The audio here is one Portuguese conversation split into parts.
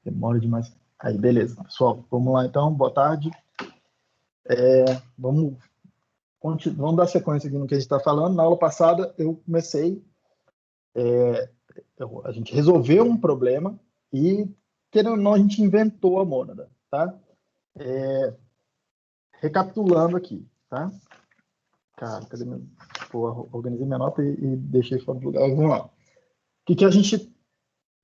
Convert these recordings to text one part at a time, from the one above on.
Demora demais. Aí, beleza. Pessoal, vamos lá então. Boa tarde. Vamos dar sequência aqui no que a gente está falando. Na aula passada, eu comecei... a gente resolveu um problema e, querendo ou não, a gente inventou a mônada, tá? Recapitulando aqui, tá? Cara, cadê meu... Pô, organizei minha nota e deixei fora do lugar. Vamos lá. O que a gente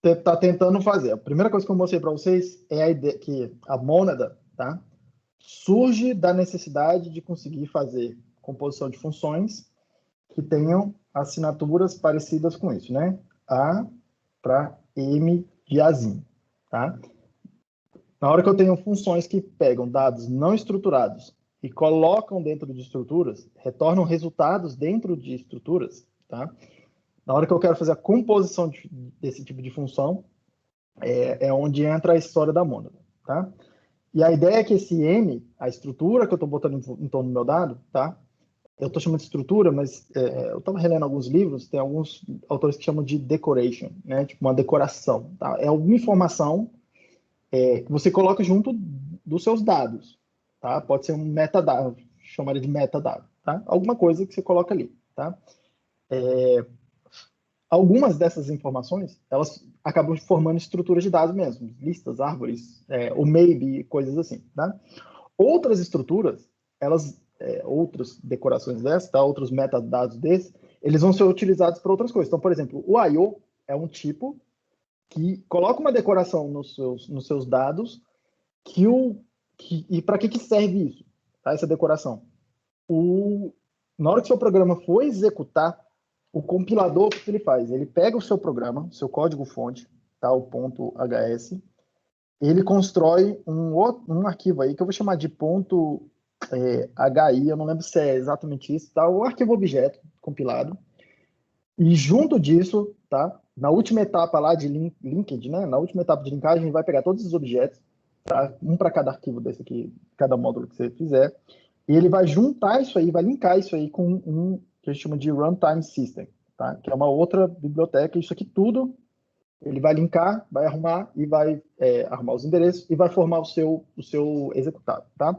está tentando fazer? A primeira coisa que eu mostrei para vocês é a ideia que a mônada, tá, surge da necessidade de conseguir fazer composição de funções que tenham assinaturas parecidas com isso, né? A para M de Azinho, tá? Na hora que eu tenho funções que pegam dados não estruturados e colocam dentro de estruturas, retornam resultados dentro de estruturas, tá? Na hora que eu quero fazer a composição desse tipo de função, é onde entra a história da mônada, tá? E a ideia é que esse M, a estrutura que eu estou botando em torno do meu dado, tá? Eu estou chamando de estrutura, mas eu estava relendo alguns livros, tem alguns autores que chamam de decoration, né? Tipo uma decoração, tá? É alguma informação que você coloca junto dos seus dados, tá? Pode ser um metadado, chamaria de metadado, tá? Alguma coisa que você coloca ali, tá? Algumas dessas informações, elas acabam formando estruturas de dados mesmo, listas, árvores, ou maybe, coisas assim, tá? Outras estruturas, outras decorações dessas, tá? Outros metadados desses, eles vão ser utilizados para outras coisas. Então, por exemplo, o I/O é um tipo que coloca uma decoração nos seus dados e para que serve isso, tá? Essa decoração. Na hora que o seu programa for executar, o compilador, o que ele faz? Ele pega o seu programa, o seu código-fonte, tá? O .hs, ele constrói um arquivo aí que eu vou chamar de .hi, eu não lembro se é exatamente isso, tá? O arquivo objeto compilado. E junto disso, tá? Na última etapa lá de linked, né? Na última etapa de linkagem, ele vai pegar todos os objetos, tá? Um para cada arquivo desse aqui, cada módulo que você fizer, e ele vai juntar isso aí, vai linkar isso aí com um que a gente chama de runtime system, tá? Que é uma outra biblioteca. Isso aqui tudo ele vai linkar, vai arrumar e vai arrumar os endereços e vai formar o seu executado, tá?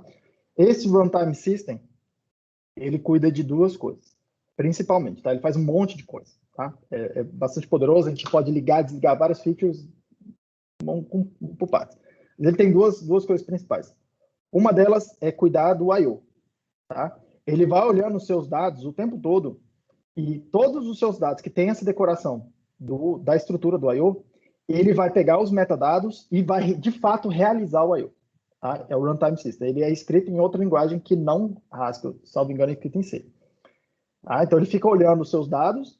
Esse runtime system, ele cuida de duas coisas, principalmente, tá? Ele faz um monte de coisa, tá? É bastante poderoso, a gente pode ligar, desligar várias features por partes. Mas ele tem duas coisas principais. Uma delas é cuidar do I/O, tá? Ele vai olhando os seus dados o tempo todo e todos os seus dados que têm essa decoração da estrutura do I/O, ele vai pegar os metadados e vai, de fato, realizar o I/O. Tá? É o runtime system. Ele é escrito em outra linguagem que não Haskell, salvo engano, é escrito em C. Tá? Então, ele fica olhando os seus dados.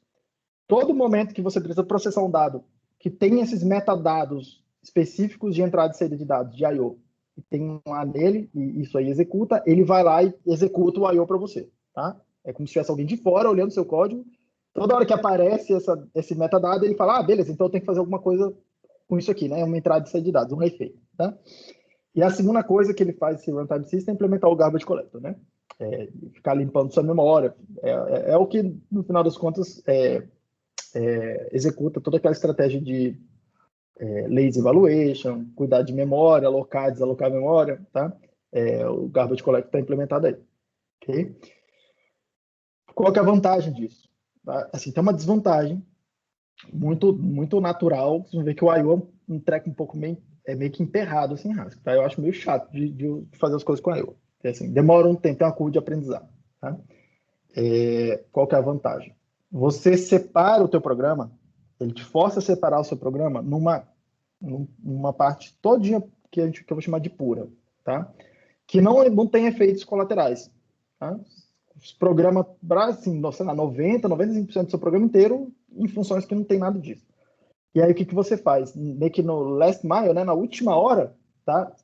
Todo momento que você precisa processar um dado que tem esses metadados específicos de entrada e saída de dados, de I/O, e tem lá nele, e isso aí executa, ele vai lá e executa o I/O para você. Tá? É como se tivesse alguém de fora olhando o seu código. Toda hora que aparece esse metadado, ele fala, beleza, então eu tenho que fazer alguma coisa com isso aqui, né? Uma entrada e saída de dados, um efeito, tá? E a segunda coisa que ele faz, esse runtime system, é implementar o garbage collector, né? Ficar limpando sua memória. É o que, no final das contas, executa toda aquela estratégia de lazy evaluation, cuidar de memória, alocar, desalocar a memória, tá? O garbage collector está implementado aí, ok? Qual que é a vantagem disso? Tá? Assim, tem uma desvantagem muito, muito natural. Vocês vão ver que o I/O é um treco um pouco meio que emperrado, assim, Haskell, tá? Eu acho meio chato de fazer as coisas com o I/O. Assim, demora um tempo, tem uma curva de aprendizado, tá? Qual que é a vantagem? Você separa o teu programa, ele te força a separar o seu programa numa parte todinha que eu vou chamar de pura, tá? Que não tem efeitos colaterais, tá? Programa, assim, sei lá, 95% do seu programa inteiro em funções que não tem nada disso. E aí, o que você faz? Meio que no last mile, né, na última hora, tá?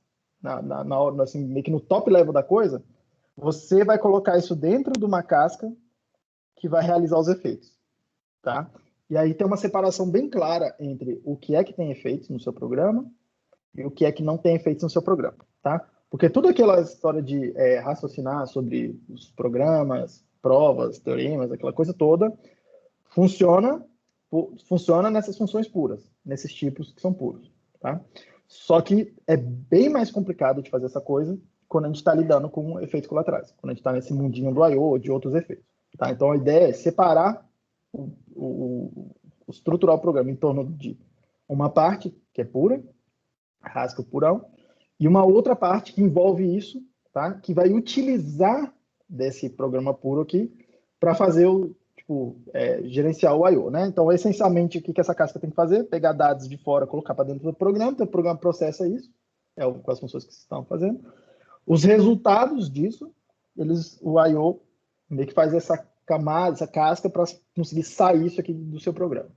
Na hora, assim, meio que no top level da coisa, você vai colocar isso dentro de uma casca que vai realizar os efeitos, tá? E aí tem uma separação bem clara entre o que é que tem efeitos no seu programa e o que é que não tem efeitos no seu programa, tá? Porque toda aquela história de raciocinar sobre os programas, provas, teoremas, aquela coisa toda, funciona funciona nessas funções puras, nesses tipos que são puros, tá? Só que é bem mais complicado de fazer essa coisa quando a gente está lidando com efeitos colaterais, quando a gente está nesse mundinho do I/O ou de outros efeitos, tá? Então a ideia é separar estruturar o programa em torno de uma parte que é pura, Haskell purão, e uma outra parte que envolve isso, tá? Que vai utilizar desse programa puro aqui para fazer gerenciar o I/O, né? Então, essencialmente, o que essa casca tem que fazer? Pegar dados de fora, colocar para dentro do programa, então o programa processa isso, com as funções que vocês estão fazendo. Os resultados disso, o I/O meio que faz essa camada, essa casca para conseguir sair isso aqui do seu programa.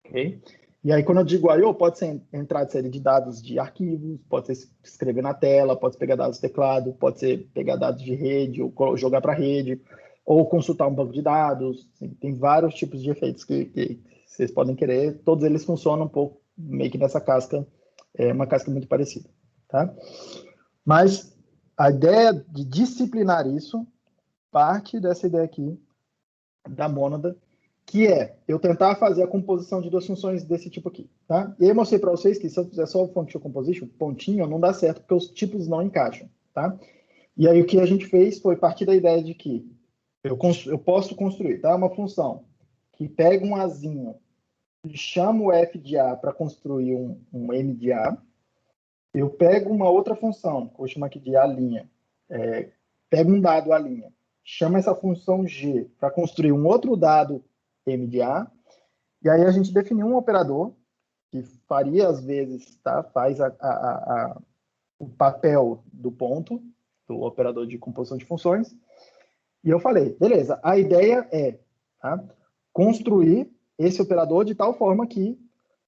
Ok? E aí, quando eu digo I/O, pode ser entrada de série de dados de arquivos, pode ser escrever na tela, pode ser pegar dados do teclado, pode ser pegar dados de rede, ou jogar para a rede, ou consultar um banco de dados. Assim, tem vários tipos de efeitos que vocês podem querer. Todos eles funcionam um pouco meio que nessa casca, uma casca muito parecida. Tá? Mas a ideia de disciplinar isso parte dessa ideia aqui da mônada, que é eu tentar fazer a composição de duas funções desse tipo aqui, tá? E eu mostrei para vocês que se eu fizer só o function composition, pontinho, não dá certo, porque os tipos não encaixam, tá? E aí o que a gente fez foi partir da ideia de que eu posso construir, tá? Uma função que pega um Azinho e chama o F de A para construir um M de A. Eu pego uma outra função, que eu vou chamar aqui de A', pego um dado A', chama essa função G para construir um outro dado M de A, e aí a gente definiu um operador que faria, às vezes, tá? Faz o papel do ponto, do operador de composição de funções, e eu falei, beleza, a ideia é, tá? Construir esse operador de tal forma que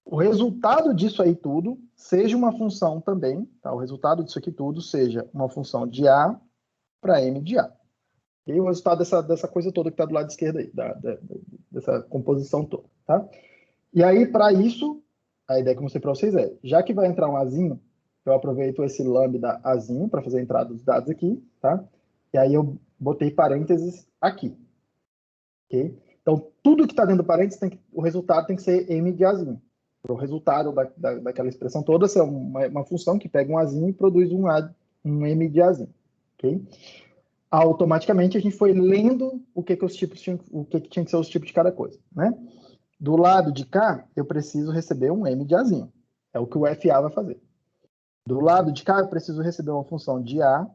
o resultado disso aí tudo seja uma função também, tá? O resultado disso aqui tudo seja uma função de A para M de A. E o resultado dessa coisa toda que está do lado esquerdo aí, dessa composição toda, tá? E aí, para isso, a ideia que eu mostrei para vocês é, já que vai entrar um Azinho, eu aproveito esse lambda Azinho para fazer a entrada dos dados aqui, tá? E aí eu botei parênteses aqui, ok? Então, tudo que está dentro do parênteses, o resultado tem que ser M de Azinho. O resultado daquela expressão toda é uma função que pega um Azinho e produz um M de Azinho, ok? Automaticamente a gente foi lendo o que tinha que ser os tipos de cada coisa, né? Do lado de cá, eu preciso receber um M de Azinho. É o que o FA vai fazer. Do lado de cá, eu preciso receber uma função de A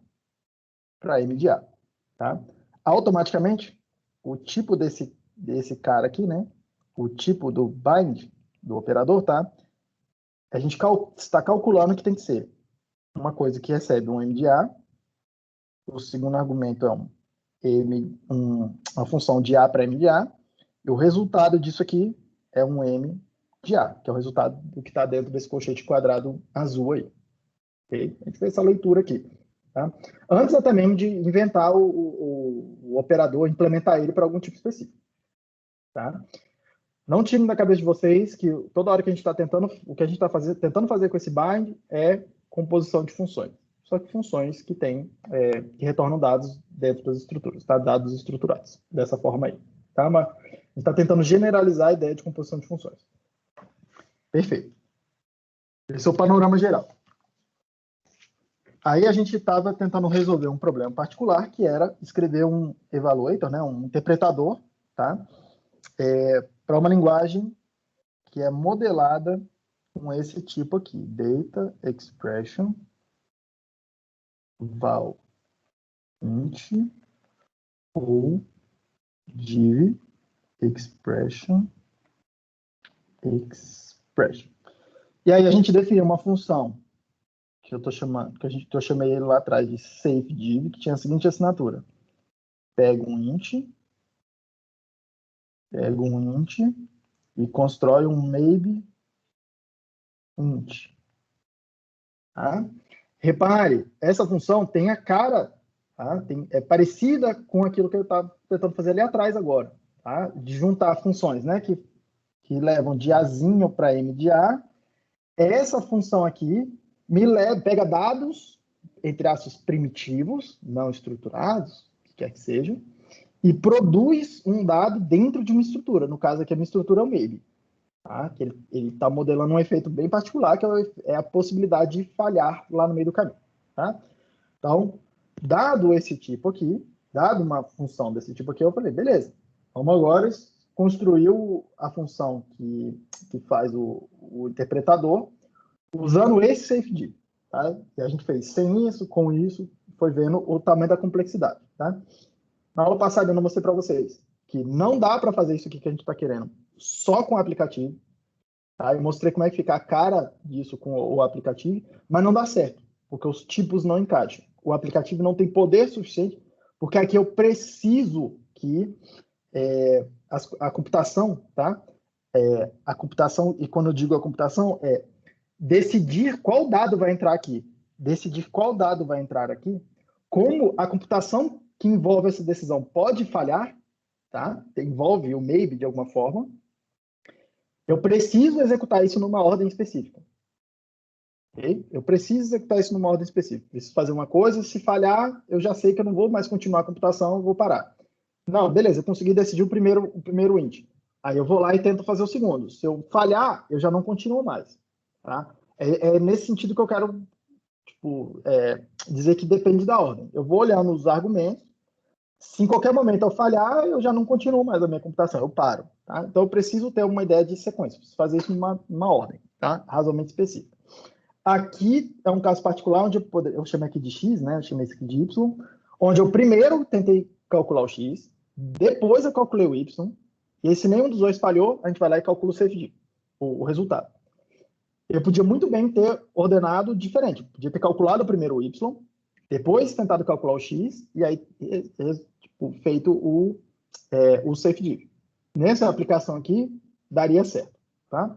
para M de A. Tá? Automaticamente, o tipo desse cara aqui, né? O tipo do bind, do operador, tá? A gente está calculando que tem que ser uma coisa que recebe um M de A. O segundo argumento é uma função de A para M de A. E o resultado disso aqui é um M de A, que é o resultado do que está dentro desse colchete quadrado azul aí. Okay? A gente fez essa leitura aqui. Tá? Antes até mesmo de inventar o operador, implementar ele para algum tipo específico. Tá? Não tirem da cabeça de vocês que toda hora que a gente está tentando, o que a gente está tentando fazer com esse bind é composição de funções. Só que funções que que retornam dados dentro das estruturas, tá? Dados estruturados, dessa forma aí. Tá? Mas a gente está tentando generalizar a ideia de composição de funções. Perfeito. Esse é o panorama geral. Aí a gente estava tentando resolver um problema particular, que era escrever um evaluator, né? Um interpretador, tá? Para uma linguagem que é modelada com esse tipo aqui, data expression val int ou div expression. E aí a gente definiu uma função que eu chamei ele lá atrás de safediv, que tinha a seguinte assinatura: pega um int e constrói um maybe int. Tá? Repare, essa função tem a cara, tá? É parecida com aquilo que eu estava tentando fazer ali atrás agora, tá? De juntar funções, né? Que levam de Azinho para M de A. Essa função aqui pega dados, entre aspas, primitivos, não estruturados, o que quer que seja, e produz um dado dentro de uma estrutura. No caso aqui, a minha estrutura é o maybe. Tá? Que ele está modelando um efeito bem particular, que é a possibilidade de falhar lá no meio do caminho. Tá? Então, dado esse tipo aqui, dado uma função desse tipo aqui, eu falei, beleza, vamos agora construir a função que faz o interpretador usando esse safety. Tá? E a gente fez sem isso, com isso, foi vendo o tamanho da complexidade. Tá? Na aula passada eu não mostrei para vocês que não dá para fazer isso aqui que a gente está querendo só com o aplicativo. Tá? Eu mostrei como é que fica a cara disso com o aplicativo, mas não dá certo, porque os tipos não encaixam. O aplicativo não tem poder suficiente, porque aqui eu preciso que a computação, tá? A computação, e quando eu digo a computação, é decidir qual dado vai entrar aqui. Decidir qual dado vai entrar aqui. Como a computação que envolve essa decisão pode falhar, tá? Envolve o maybe de alguma forma, eu preciso executar isso numa ordem específica. Okay? Eu preciso executar isso numa ordem específica. Preciso fazer uma coisa, se falhar, eu já sei que eu não vou mais continuar a computação, eu vou parar. Não, beleza, eu consegui decidir o primeiro int. Aí eu vou lá e tento fazer o segundo. Se eu falhar, eu já não continuo mais. Tá? É nesse sentido que eu quero dizer que depende da ordem. Eu vou olhar nos argumentos. Se em qualquer momento eu falhar, eu já não continuo mais a minha computação, eu paro. Tá? Então eu preciso ter uma ideia de sequência, preciso fazer isso numa ordem, tá? Razoavelmente específica. Aqui é um caso particular onde eu chamei aqui de x, né? Eu chamei isso aqui de y, onde eu primeiro tentei calcular o x, depois eu calculei o y, e se nenhum dos dois falhou, a gente vai lá e calcula o CFG, o resultado. Eu podia muito bem ter ordenado diferente, podia ter calculado primeiro o y, depois tentado calcular o x, e aí feito o safety. Nessa aplicação aqui, daria certo. Tá?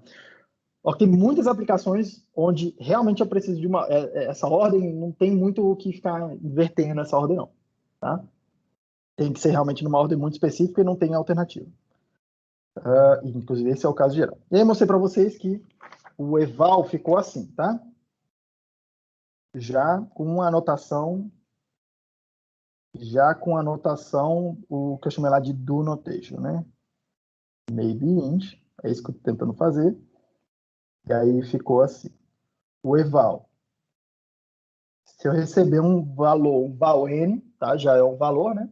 Tem muitas aplicações onde realmente eu preciso de essa ordem, não tem muito o que ficar invertendo essa ordem, não. Tá? Tem que ser realmente numa ordem muito específica e não tem alternativa. Inclusive, esse é o caso geral. E aí eu mostrei para vocês que o eval ficou assim, tá? Já com a anotação, o que eu chamei lá de do notation, né? Maybe int, é isso que eu estou tentando fazer. E aí ficou assim. O eval. Se eu receber um val n, tá? Já é um valor, né?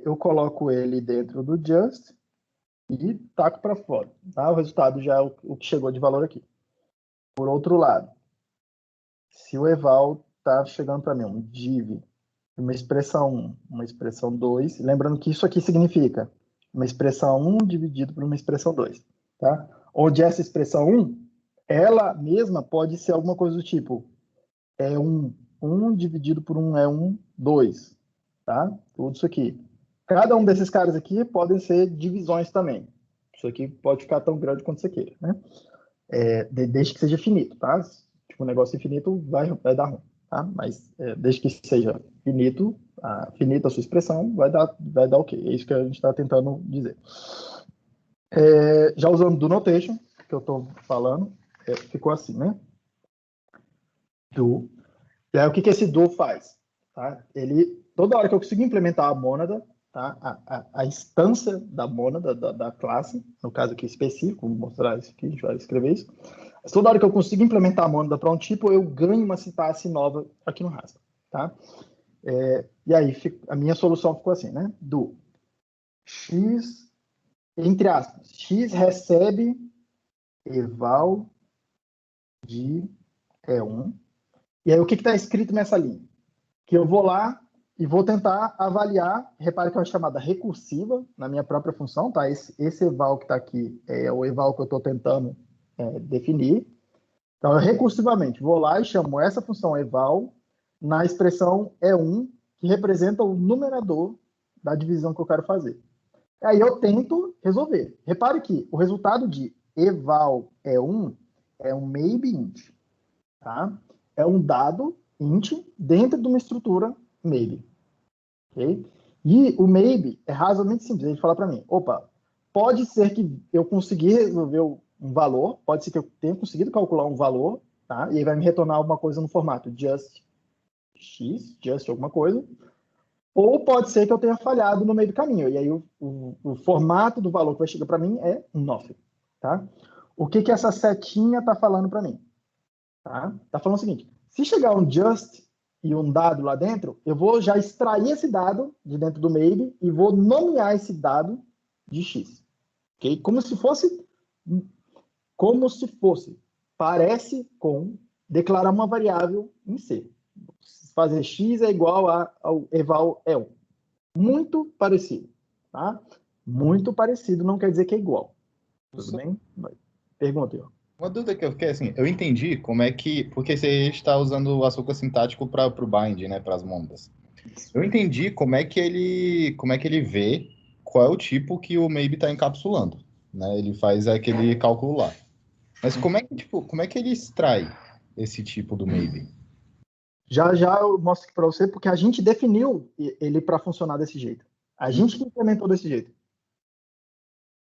Eu coloco ele dentro do just e taco para fora. Tá? O resultado já é o que chegou de valor aqui. Por outro lado, se o eval está chegando para mim um div, uma expressão 1, uma expressão 2, lembrando que isso aqui significa uma expressão 1 dividido por uma expressão 2. Tá? Onde essa expressão 1, ela mesma pode ser alguma coisa do tipo é 1 dividido por 1 é 1, 2. Tá? Tudo isso aqui. Cada um desses caras aqui podem ser divisões também. Isso aqui pode ficar tão grande quanto você queira. Né? Desde que seja finito. Tá? Tipo, um negócio infinito vai dar ruim. Tá? Mas desde que seja finito, finita a sua expressão, vai dar ok. É isso que a gente está tentando dizer. Já usando do notation, que eu estou falando, ficou assim, né? Do. E aí, o que esse do faz? Tá? Toda hora que eu consigo implementar a mônada, tá? a instância da mônada, da classe, no caso aqui específico, vou mostrar isso aqui, a gente vai escrever isso. Mas toda hora que eu consigo implementar a mônada para um tipo, eu ganho uma sintaxe nova aqui no Rasta. Tá? E aí, a minha solução ficou assim, né? Do x, entre aspas, x recebe eval de E1. E aí, o que está escrito nessa linha? Que eu vou lá e vou tentar avaliar, repare que é uma chamada recursiva na minha própria função, tá? Esse eval que está aqui é o eval que eu estou tentando definir. Então, eu recursivamente vou lá e chamo essa função eval na expressão E1, que representa o numerador da divisão que eu quero fazer. Aí eu tento resolver. Repare que o resultado de eval E1 é um maybe int, tá? É um dado int dentro de uma estrutura maybe. Okay? E o maybe é razoavelmente simples. Ele fala para mim, opa, pode ser que eu consegui resolver um valor, pode ser que eu tenha conseguido calcular um valor, tá? E aí vai me retornar alguma coisa no formato just x, just alguma coisa, Ou pode ser que eu tenha falhado no meio do caminho. E aí o formato do valor que vai chegar para mim é nothing. Tá? O que essa setinha está falando para mim? Tá? Tá falando o seguinte, se chegar um just e um dado lá dentro, eu vou já extrair esse dado de dentro do maybe e vou nomear esse dado de x. Okay? Como se fosse, parece com declarar uma variável em C. Fazer x é igual ao eval é 1. Muito parecido, tá? Muito parecido não quer dizer que é igual. Tudo bem? Pergunta, Ian. Uma dúvida que eu fiquei, assim, eu entendi como é que... Porque você está usando o açúcar sintático para o bind, né, para as monas. Eu entendi como é que ele vê qual é o tipo que o maybe está encapsulando, né? Ele faz aquele cálculo lá. Mas como é que ele extrai esse tipo do maybe? Já já eu mostro aqui para você, porque a gente definiu ele para funcionar desse jeito. A gente que implementou desse jeito.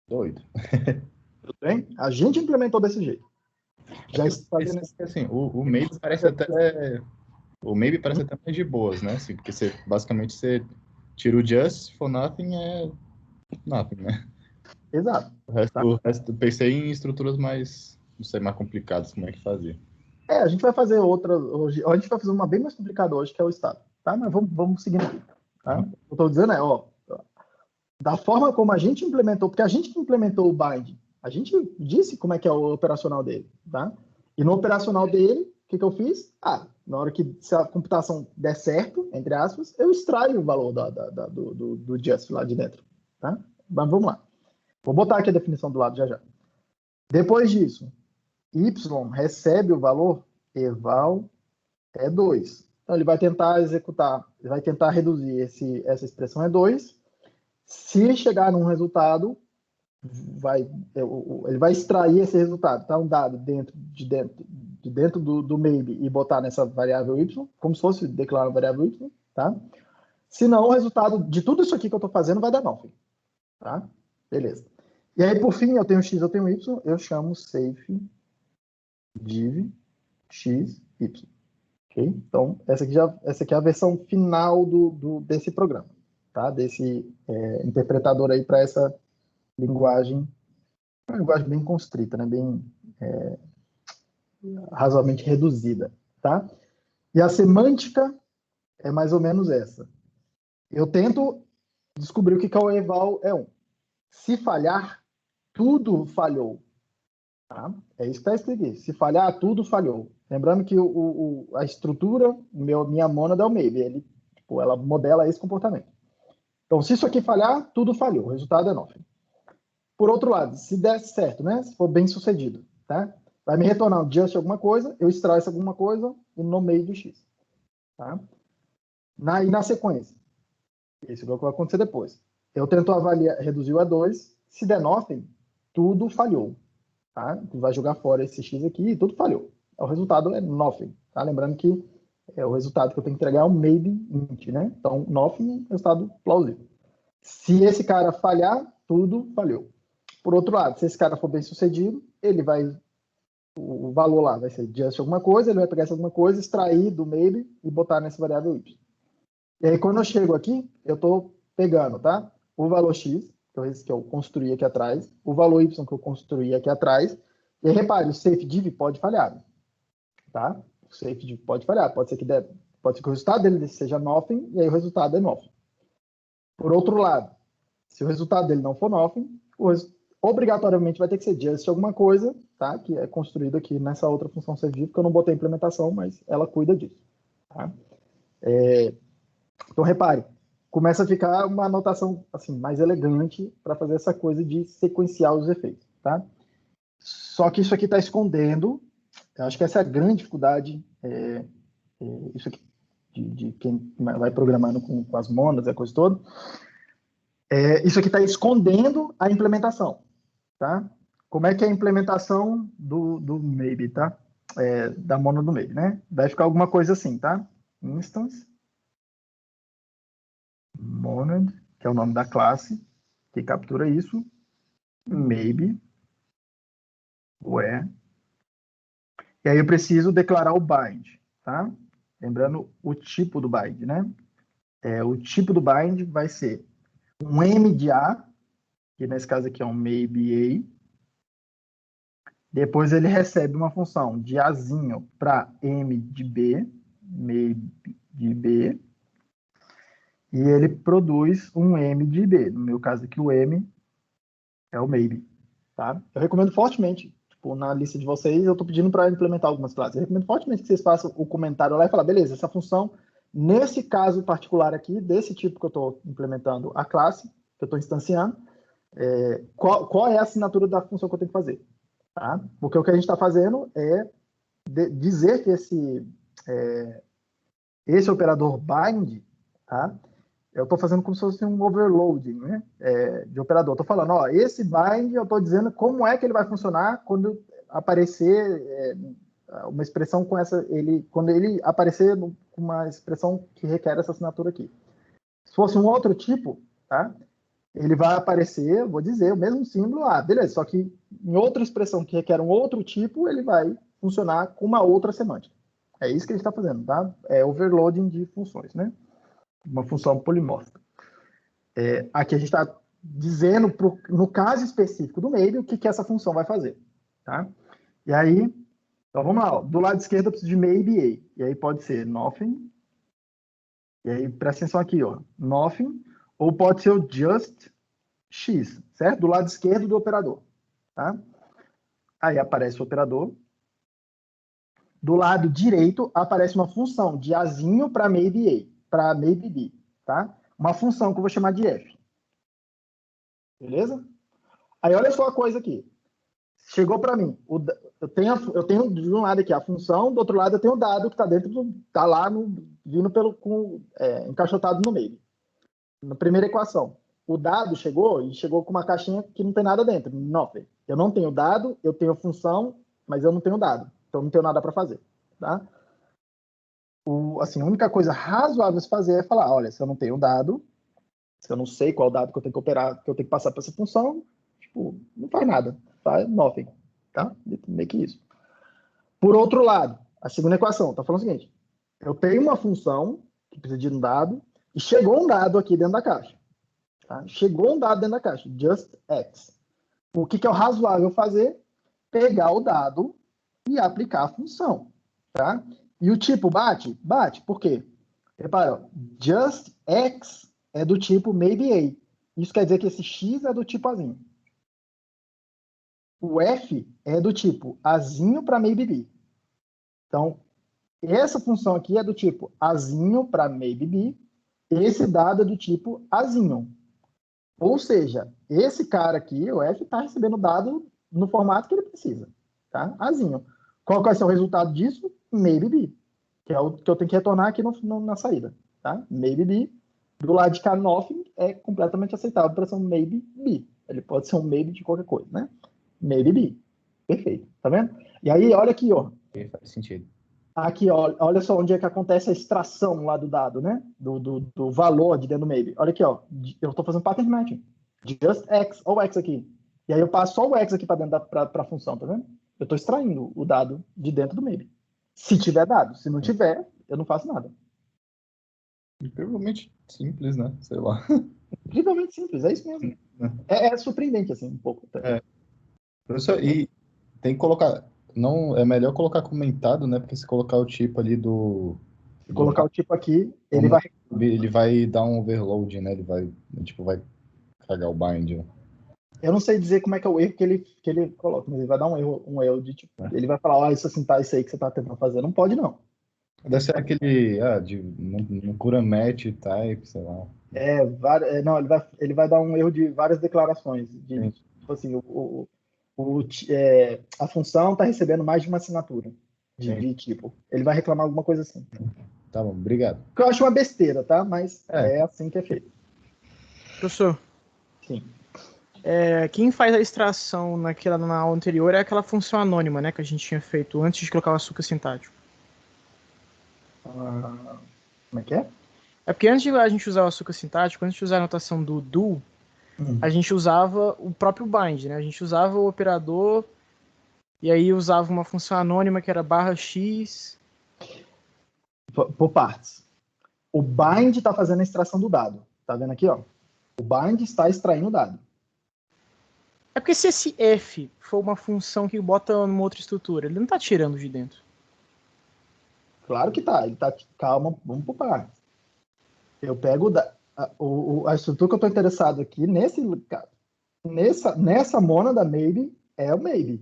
Doido. Tudo bem? A gente implementou desse jeito. Já está fazendo esse... Assim, o maybe parece até... O maybe parece até mais de boas, né? Assim, porque basicamente você tira o just for nothing é nothing, né? Exato. Tá? O resto, eu pensei em estruturas mais, não sei, mais complicadas, como é que fazia. A gente vai fazer outra hoje. A gente vai fazer uma bem mais complicada hoje, que é o estado. Tá? Mas vamos seguindo aqui. Tá? O que eu estou dizendo é, da forma como a gente implementou, porque a gente que implementou o bind, a gente disse como é que é o operacional dele, tá? E no operacional dele, o que eu fiz? Na hora que se a computação der certo, entre aspas, eu extraio o valor do just lá de dentro, tá? Mas vamos lá. Vou botar aqui a definição do lado já já. Depois disso, y recebe o valor eval é 2. Então ele vai tentar executar, ele vai tentar reduzir essa expressão é 2. Se chegar num resultado, ele vai extrair esse resultado, tá? Um dado dentro do maybe e botar nessa variável y, como se fosse declarar uma variável y, tá? Senão, o resultado de tudo isso aqui que eu estou fazendo vai dar nothing, tá? Beleza. E aí, por fim, eu tenho x, eu tenho y, eu chamo safe div x, y. Okay? Então, essa aqui é a versão final desse programa, tá? Desse interpretador aí para essa linguagem, uma linguagem bem constrita, né? Bem razoavelmente reduzida, tá? E a semântica é mais ou menos essa. Eu tento descobrir o que é o eval é 1. Se falhar, tudo falhou. Tá? É isso que está escrito aqui. Se falhar, tudo falhou. Lembrando que a estrutura, minha mônada é o maybe. Ela modela esse comportamento. Então, se isso aqui falhar, tudo falhou. O resultado é nothing. Por outro lado, se der certo, né? Se for bem sucedido, tá? Vai me retornar um just alguma coisa, eu extraio essa alguma coisa e nomeio de x. Tá? E na sequência, isso é o que vai acontecer depois. Eu tento reduzir o a 2, se der nothing, tudo falhou. Tá? Vai jogar fora esse x aqui e tudo falhou. O resultado é nothing. Tá? Lembrando que o resultado que eu tenho que entregar é um maybe int, né? Então, nothing é resultado plausível. Se esse cara falhar, tudo falhou. Por outro lado, se esse cara for bem sucedido, o valor lá vai ser just alguma coisa, ele vai pegar essa alguma coisa, extrair do maybe e botar nessa variável y. E aí, quando eu chego aqui, eu estou pegando, tá? O valor x, que eu construí aqui atrás, o valor y que eu construí aqui atrás, e aí, repare, o safe div pode falhar, tá? O safe div pode falhar, pode ser que o resultado dele seja nothing, e aí o resultado é nothing. Por outro lado, se o resultado dele não for nothing, obrigatoriamente vai ter que ser just alguma coisa, tá? Que é construído aqui nessa outra função safe, que eu não botei a implementação, mas ela cuida disso. Tá? Então, repare, começa a ficar uma anotação assim, mais elegante para fazer essa coisa de sequenciar os efeitos. Tá? Só que isso aqui está escondendo, eu acho que essa é a grande dificuldade, isso aqui, de quem vai programando com as monas e a coisa toda, isso aqui está escondendo a implementação. Tá? Como é que é a implementação do maybe, tá? Da mono do maybe, né? Vai ficar alguma coisa assim, tá? Instance, monad, que é o nome da classe, que captura isso, maybe, where, e aí eu preciso declarar o bind, tá? Lembrando o tipo do bind, né? o tipo do bind vai ser um M de A, que nesse caso aqui é um maybe A. Depois ele recebe uma função de Azinho para M de B, maybe de B, e ele produz um M de B. No meu caso aqui, o M é o maybe. Tá? Eu recomendo fortemente, tipo, na lista de vocês, eu estou pedindo para implementar algumas classes. Eu recomendo fortemente que vocês façam o comentário lá e falar, beleza, essa função, nesse caso particular aqui, desse tipo que eu estou implementando a classe, que eu estou instanciando, qual é a assinatura da função que eu tenho que fazer? Tá? Porque o que a gente está fazendo é dizer que esse operador bind, tá? Eu estou fazendo como se fosse um overloading, né? De operador. Estou falando, ó, esse bind, eu estou dizendo como é que ele vai funcionar quando aparecer uma expressão com essa, quando ele aparecer com uma expressão que requer essa assinatura aqui. Se fosse um outro tipo, tá? Ele vai aparecer, vou dizer, o mesmo símbolo, beleza, só que em outra expressão que requer um outro tipo, ele vai funcionar com uma outra semântica. É isso que a gente está fazendo, tá? É overloading de funções, né? Uma função polimórfica. Aqui a gente está dizendo, no caso específico do maybe, o que essa função vai fazer, tá? E aí, então vamos lá, ó. Do lado esquerdo eu preciso de maybe A, e aí pode ser nothing, e aí presta atenção aqui, ó, nothing, ou pode ser o just x, certo? Do lado esquerdo do operador, tá? Aí aparece o operador. Do lado direito aparece uma função de Azinho para maybe A, para maybe B, tá? Uma função que eu vou chamar de f. Beleza? Aí olha só a coisa aqui. Chegou para mim, eu tenho de um lado aqui a função, do outro lado eu tenho o dado que está dentro tá lá vindo encaixotado no meio. Na primeira equação, o dado chegou com uma caixinha que não tem nada dentro. Nothing. Eu não tenho dado, eu tenho função, mas eu não tenho dado. Então não tenho nada para fazer, tá? A única coisa razoável se fazer é falar, olha, se eu não tenho dado, se eu não sei qual dado que eu tenho que operar, que eu tenho que passar para essa função, tipo, não faz nada, faz nothing, tá? Meio que isso. Por outro lado, a segunda equação está falando o seguinte, eu tenho uma função que precisa de um dado e chegou um dado aqui dentro da caixa. Tá? Chegou um dado dentro da caixa, just x. O que é o razoável fazer? Pegar o dado e aplicar a função. Tá? E o tipo bate? Bate. Por quê? Repara, just x é do tipo maybe A. Isso quer dizer que esse x é do tipo Azinho. O f é do tipo Azinho para maybe B. Então, essa função aqui é do tipo Azinho para maybe B. Esse dado é do tipo Azinho. Ou seja, esse cara aqui, o F, está recebendo dado no formato que ele precisa. Tá? Azinho. Qual vai ser o resultado disso? Maybe B. Que é o que eu tenho que retornar aqui na saída. Tá? Maybe B. Do lado de cá, nothing é completamente aceitável para ser um maybe B. Ele pode ser um maybe de qualquer coisa, né? Maybe B. Perfeito. Tá vendo? E aí, olha aqui, ó. Faz sentido. Aqui, ó, olha só onde é que acontece a extração lá do dado, né? Do valor de dentro do maybe. Olha aqui, ó. Eu estou fazendo pattern matching. Just x, ou x aqui. E aí eu passo só o x aqui para dentro para a função, tá vendo? Eu estou extraindo o dado de dentro do maybe. Se tiver dado. Se não tiver, eu não faço nada. Incrivelmente simples, né? Sei lá. Incrivelmente simples, é isso mesmo. É surpreendente, assim, um pouco. Professor, e tem que colocar... Não, é melhor colocar comentado, né? Porque se colocar o tipo ali Se colocar o tipo aqui, ele vai dar um overload, né? Ele vai cagar o bind. Né? Eu não sei dizer como é que é o erro que ele coloca, mas ele vai dar um erro de tipo. Ele vai falar, isso aí que você tá tentando fazer. Não pode, não. Deve ser aquele, não cura match type, sei lá. Não, ele vai dar um erro de várias declarações. Tipo assim, a função está recebendo mais de uma assinatura de tipo. Ele vai reclamar alguma coisa assim. Tá bom, obrigado. Que eu acho uma besteira, tá? Mas é assim que é feito. Professor. Sim. Quem faz a extração na aula anterior é aquela função anônima, né? Que a gente tinha feito antes de colocar o açúcar sintático. Como é que é? É porque antes de a gente usar o açúcar sintático, antes de usar a notação do do, a gente usava o próprio bind, né? A gente usava o operador e aí usava uma função anônima que era /x. Por partes. O bind está fazendo a extração do dado. Tá vendo aqui, ó? O bind está extraindo o dado. É porque se esse F for uma função que bota numa outra estrutura, ele não tá tirando de dentro. Claro que tá. Ele tá. Calma, vamos por partes. Eu pego a estrutura que eu estou interessado aqui nessa mônada maybe é o maybe.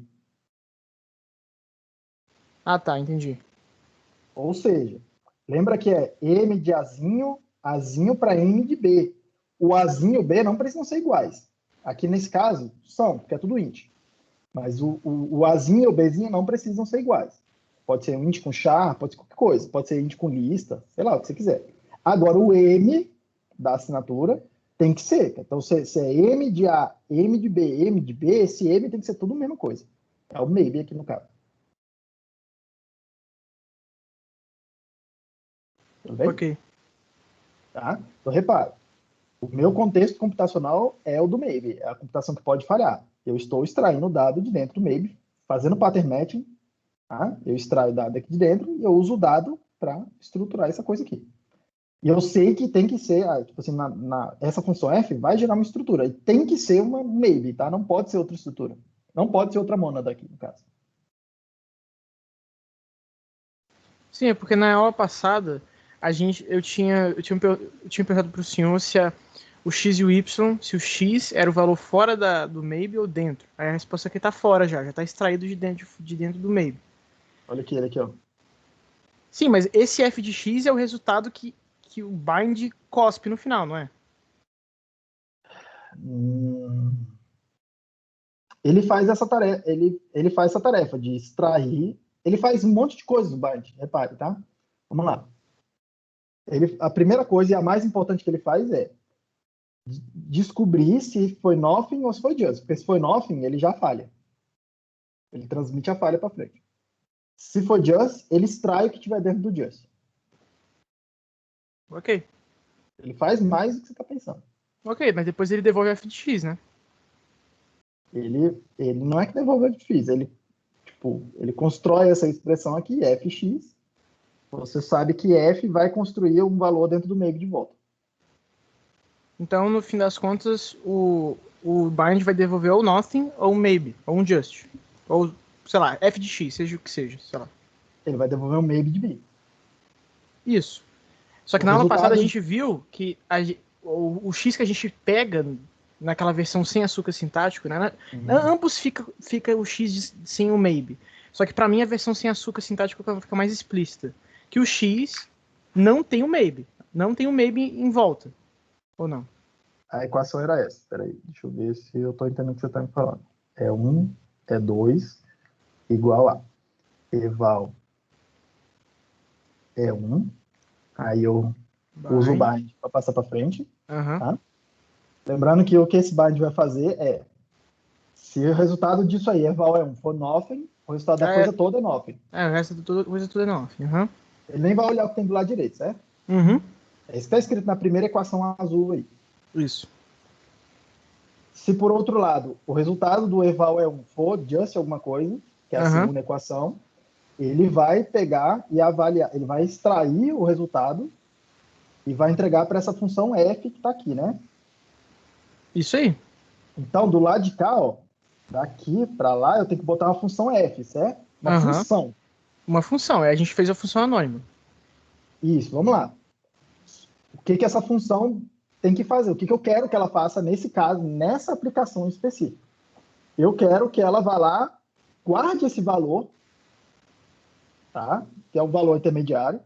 Ah, tá, entendi. Ou seja, lembra que é M de Azinho para M de B. O Azinho e o B não precisam ser iguais. Aqui nesse caso, são, porque é tudo int. Mas o Azinho e o Bzinho não precisam ser iguais. Pode ser um int com char, pode ser qualquer coisa. Pode ser int com lista, sei lá, o que você quiser. Agora, o M da assinatura tem que ser. Então, se é M de A, M de B, M de B, esse M tem que ser tudo a mesma coisa. É o maybe aqui no caso. Tudo bem? Ok. Tá? Então, repara. O meu contexto computacional é o do maybe. É a computação que pode falhar. Eu estou extraindo o dado de dentro do maybe, fazendo pattern matching. Tá? Eu extraio o dado aqui de dentro e eu uso o dado para estruturar essa coisa aqui. E eu sei que tem que ser, tipo assim, essa função f vai gerar uma estrutura. E tem que ser uma maybe, tá? Não pode ser outra estrutura. Não pode ser outra mônada aqui, no caso. Sim, é porque na aula passada eu tinha perguntado para o senhor se o x e o y, se o x era o valor fora do maybe ou dentro. Aí a resposta aqui está fora já está extraído de dentro do maybe. Olha aqui, ele aqui, ó. Sim, mas esse f de x é o resultado que o bind cospe no final, não é? Ele faz essa tarefa, ele faz essa tarefa de extrair, ele faz um monte de coisas no bind, repare, tá? Vamos lá. A primeira coisa e a mais importante que ele faz é descobrir se foi nothing ou se foi just, porque se foi nothing, ele já falha. Ele transmite a falha para frente. Se for just, ele extrai o que tiver dentro do just. Ok. Ele faz mais do que você está pensando. Ok, mas depois ele devolve f de x, né? Ele não é que devolve f de x, ele constrói essa expressão aqui, fx. Você sabe que f vai construir um valor dentro do meio de volta. Então, no fim das contas, o bind vai devolver ou nothing, ou maybe, ou um just. Ou, sei lá, f de x, seja o que seja, sei lá. Ele vai devolver um maybe de b. Isso. Só que na aula passada a gente viu que o x que a gente pega naquela versão sem açúcar sintático, né? Ambos fica o x sem o maybe. Só que para mim a versão sem açúcar sintático fica mais explícita. Que o x não tem o maybe. Não tem o maybe em volta. Ou não? A equação era essa. Peraí, deixa eu ver se eu estou entendendo o que você está me falando. É 1, é 2, igual a eval é 1. Aí eu uso o bind para passar para frente. Tá? Lembrando que o que esse bind vai fazer é, se o resultado disso aí, eval é 1, for nothing, o resultado da coisa toda é nothing. O resto da coisa toda é nothing. Ele nem vai olhar o que tem do lado direito, certo? É isso que está escrito na primeira equação azul aí. Isso. Se por outro lado, o resultado do eval é 1, for just alguma coisa, que é a segunda equação, ele vai pegar e avaliar, ele vai extrair o resultado e vai entregar para essa função f que está aqui, né? Isso aí. Então, do lado de cá, ó, daqui para lá, eu tenho que botar uma função f, certo? Uma função. Uma função. A gente fez a função anônima. Isso, vamos lá. O que essa função tem que fazer? O que eu quero que ela faça nesse caso, nessa aplicação específica? Eu quero que ela vá lá, guarde esse valor, tá? Que é o valor intermediário,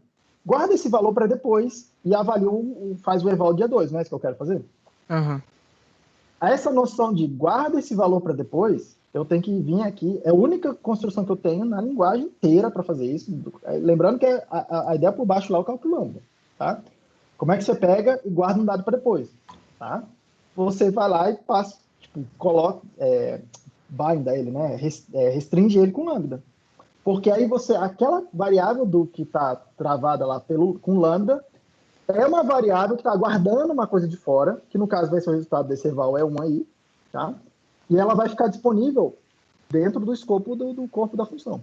guarda esse valor para depois e avalie, faz o eval dia 2, não é isso que eu quero fazer? Essa noção de guarda esse valor para depois, eu tenho que vir aqui, é a única construção que eu tenho na linguagem inteira para fazer isso. Lembrando que a ideia por baixo lá é o calculando, tá? Como é que você pega e guarda um dado para depois, tá? Você vai lá e passa, coloca, binda ele, né? Restringe ele com lambda. Porque aí aquela variável do que está travada lá com lambda, é uma variável que está guardando uma coisa de fora, que no caso vai ser o resultado desse eval é 1 aí, tá? E ela vai ficar disponível dentro do escopo do corpo da função.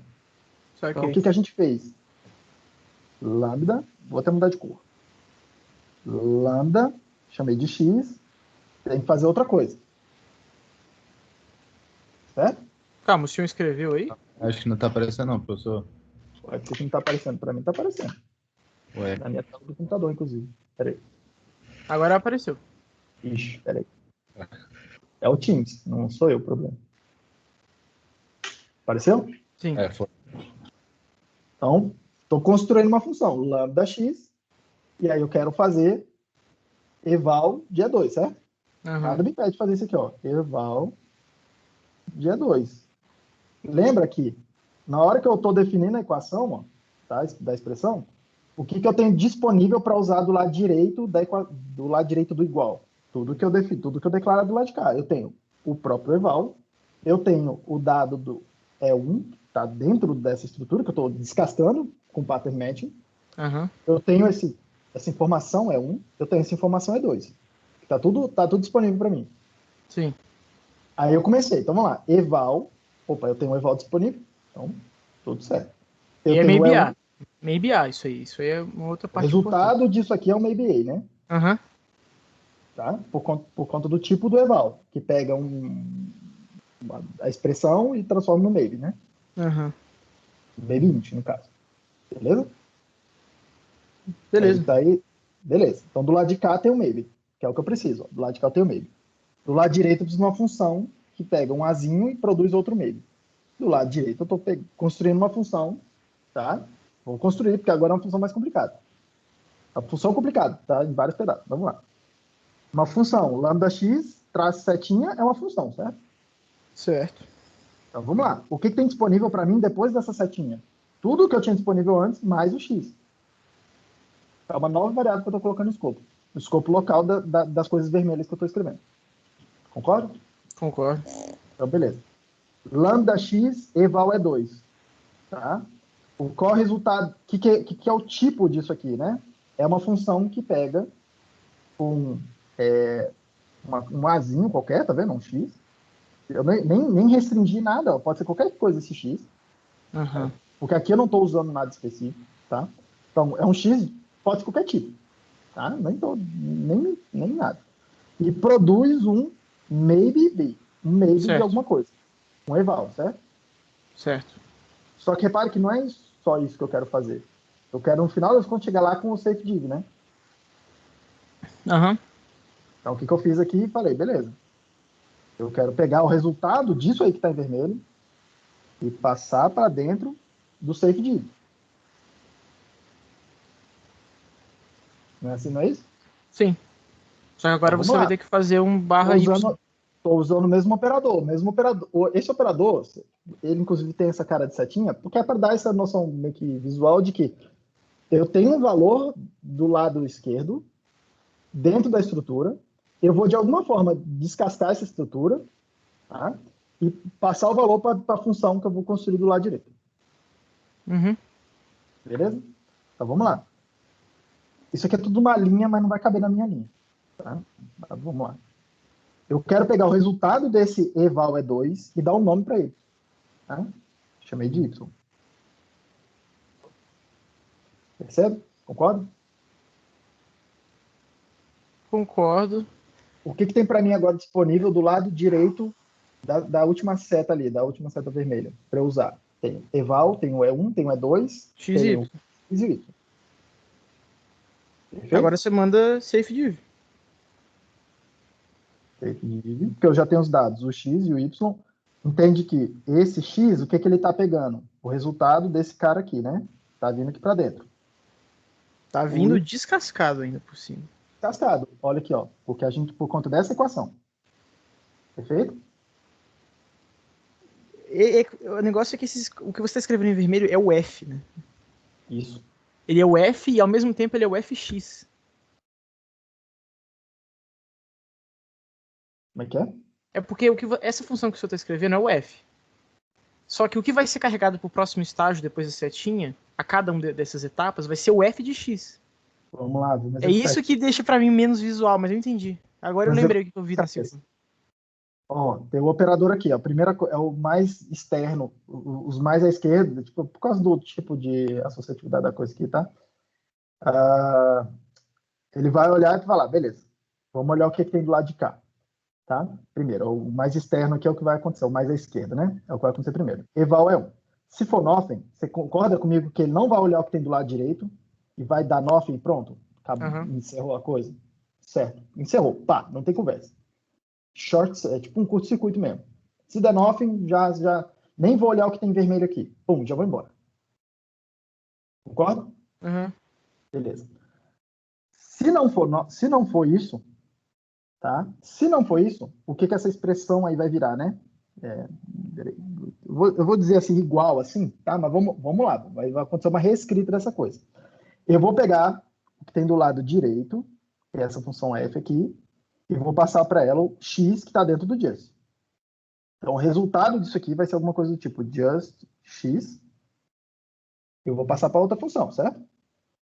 Então, o que a gente fez? Lambda, vou até mudar de cor. lambda, chamei de x, tem que fazer outra coisa. Certo? Calma, o senhor escreveu aí? Acho que não tá aparecendo não, professor. Ué, por que não tá aparecendo? Para mim tá aparecendo. Ué. Na minha tela do computador, inclusive. Peraí. Agora apareceu. Ixi, peraí. É o Teams, não sou eu o problema. Apareceu? Sim. Foi. Então, estou construindo uma função, lambda x, e aí eu quero fazer eval de E2, certo? Nada me impede de fazer isso aqui, ó. Eval de E2. Lembra que, na hora que eu estou definindo a equação, ó, tá, da expressão, o que eu tenho disponível para usar do lado direito do lado direito do igual? Tudo que eu declaro do lado de cá. Eu tenho o próprio eval, eu tenho o dado do E1, que está dentro dessa estrutura, que eu estou descascando com pattern matching. Eu tenho essa informação E1, eu tenho essa informação E2. Tá tudo disponível para mim. Sim. Aí eu comecei. Então vamos lá. Eval. Opa, eu tenho um eval disponível. Então, tudo certo. Eu e é tenho maybe E1. A. Maybe A, isso aí. Isso aí é uma outra O parte resultado importante. disso aqui é um maybe A, né? Tá? Por conta do tipo do eval, que pega a expressão e transforma no maybe, né? Maybe int, no caso. Beleza? Beleza. Beleza. Então, do lado de cá tem o maybe, que é o que eu preciso. Ó. Do lado de cá tem o maybe. Do lado direito eu preciso de uma função que pega um azinho e produz outro maybe. Do lado direito eu estou construindo uma função, tá? Vou construir, porque agora é uma função mais complicada. A função complicada, tá? Em vários pedaços. Vamos lá. Uma função, lambda x, traço setinha, é uma função, certo? Certo. Então, vamos lá. O que tem disponível para mim depois dessa setinha? Tudo que eu tinha disponível antes, mais o x. É uma nova variável que eu estou colocando no escopo. No escopo local das coisas vermelhas que eu estou escrevendo. Concorda? Concordo. Então, beleza. Lambda x eval é 2. Tá? Qual é o resultado? O que é o tipo disso aqui, né? É uma função que pega um azinho qualquer, tá vendo? Um x. Eu nem restringi nada, ó. Pode ser qualquer coisa esse x. Tá? Porque aqui eu não estou usando nada específico, tá? Então, é um x, pode ser qualquer tipo, tá? Nem nada. E produz um maybe b, um maybe certo. de alguma coisa. Um eval, certo? Certo. Só que repare que não é só isso que eu quero fazer. Eu quero, no final das contas, chegar lá com o safe div, né? Então, o que eu fiz aqui? Falei, beleza. Eu quero pegar o resultado disso aí que está em vermelho e passar para dentro do safe div. Não é assim, não é isso? Sim. Só que agora então, você vai ter que fazer um barra y. Estou usando o mesmo operador. Esse operador, ele inclusive tem essa cara de setinha, porque é para dar essa noção meio que visual de que eu tenho um valor do lado esquerdo dentro da estrutura, eu vou de alguma forma descascar essa estrutura, tá? E passar o valor para a função que eu vou construir do lado direito. Beleza? Então vamos lá. Isso aqui é tudo uma linha, mas não vai caber na minha linha. Tá? Vamos lá. Eu quero pegar o resultado desse eval E2 e dar um nome para ele. Tá? Chamei de Y. Percebe? Concorda? Concordo. O que tem para mim agora disponível do lado direito da última seta ali, da última seta vermelha, para eu usar? Tem eval, tem o E1, tem o E2, X tem e o Y. X e Y. Perfeito? Agora você manda safe div. Porque eu já tenho os dados, o X e o Y. Entende que esse X, o que ele está pegando? O resultado desse cara aqui, né? Está vindo aqui para dentro. Tá vindo descascado ainda por cima. Cascado. Olha aqui, ó. Por conta dessa equação. Perfeito? O negócio é que o que você está escrevendo em vermelho é o F, né? Isso. Ele é o F e ao mesmo tempo ele é o FX. Como é que é? É porque essa função que o senhor está escrevendo é o F. Só que o que vai ser carregado para o próximo estágio, depois da setinha, a cada uma dessas etapas, vai ser o F de X. Vamos lá, É isso que deixa para mim menos visual, mas eu entendi. Agora eu lembrei o que eu vi na segunda. Ó, tem o operador aqui, ó. Primeira é o mais externo, os mais à esquerda, tipo, por causa do tipo de associatividade da coisa aqui, tá? Ele vai olhar e falar, beleza, vamos olhar o que tem do lado de cá. Tá? Primeiro, o mais externo aqui é o que vai acontecer, o mais à esquerda, né? É o que vai acontecer primeiro. Eval é 1. Se for nothing, você concorda comigo que ele não vai olhar o que tem do lado direito e vai dar nothing e pronto? Acabou, encerrou a coisa? Certo. Encerrou. Pá, não tem conversa. Short, é tipo um curto-circuito mesmo. Se der nothing, já nem vou olhar o que tem vermelho aqui. Pum, já vou embora. Concorda? Beleza. Se não for isso, tá? Se não for isso, o que essa expressão aí vai virar, né? Eu vou dizer assim, igual, assim, tá? Mas vamos lá, vai acontecer uma reescrita dessa coisa. Eu vou pegar o que tem do lado direito, que é essa função f aqui, e vou passar para ela o x que está dentro do just. Então, o resultado disso aqui vai ser alguma coisa do tipo just x. Eu vou passar para outra função, certo?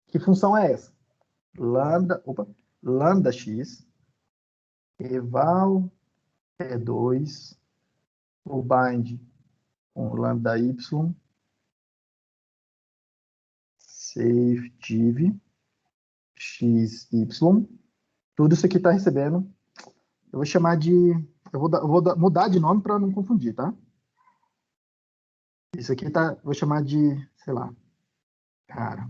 Que função é essa? Lambda x eval E2 o bind com lambda y safe div xy. Tudo isso aqui está recebendo. Eu vou chamar de. Eu vou mudar de nome para não confundir, tá? Isso aqui tá. Vou chamar de. Sei lá. Cara.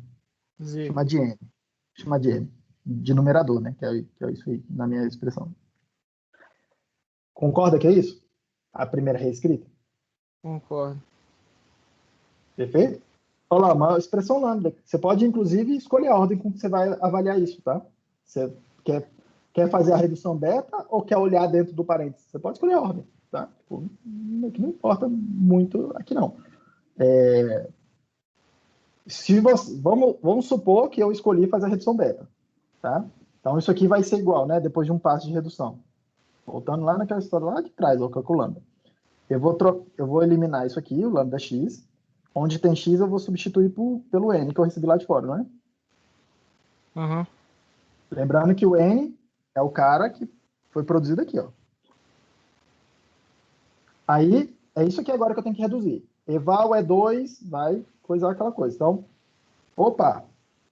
Z. Chamar de N. Chamar de N. De numerador, né? Que é isso aí, na minha expressão. Concorda que é isso? A primeira reescrita? Concordo. Perfeito? Olha lá, uma expressão lambda. Você pode, inclusive, escolher a ordem com que você vai avaliar isso, tá? Você quer fazer a redução beta ou quer olhar dentro do parênteses? Você pode escolher a ordem, tá? Tipo, não importa muito aqui, não. Vamos supor que eu escolhi fazer a redução beta, tá? Então, isso aqui vai ser igual, né? Depois de um passo de redução. Voltando lá naquela história lá de trás, ó, calculando. Eu vou eliminar isso aqui, o lambda x. Onde tem x, eu vou substituir pelo n que eu recebi lá de fora, não é? Lembrando que o n é o cara que foi produzido aqui, ó. Aí, é isso aqui agora que eu tenho que reduzir. Eval E2 vai coisar aquela coisa. Então, opa,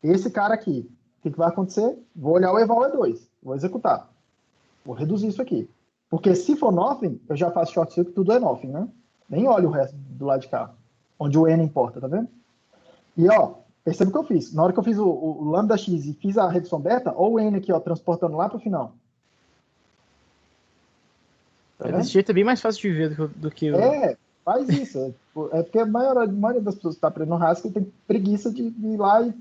esse cara aqui, o que vai acontecer? Vou olhar o eval E2, vou executar. Vou reduzir isso aqui. Porque se for nothing, eu já faço short circuit, tudo é nothing, né? Nem olho o resto do lado de cá, onde o n importa, tá vendo? E, ó, perceba o que eu fiz. Na hora que eu fiz o lambda x e fiz a redução beta, ó o n aqui, ó, transportando lá para o final. Tá desse jeito é bem mais fácil de ver do que o... Faz isso. É porque a maioria das pessoas que está aprendendo Haskell tem preguiça de ir lá e...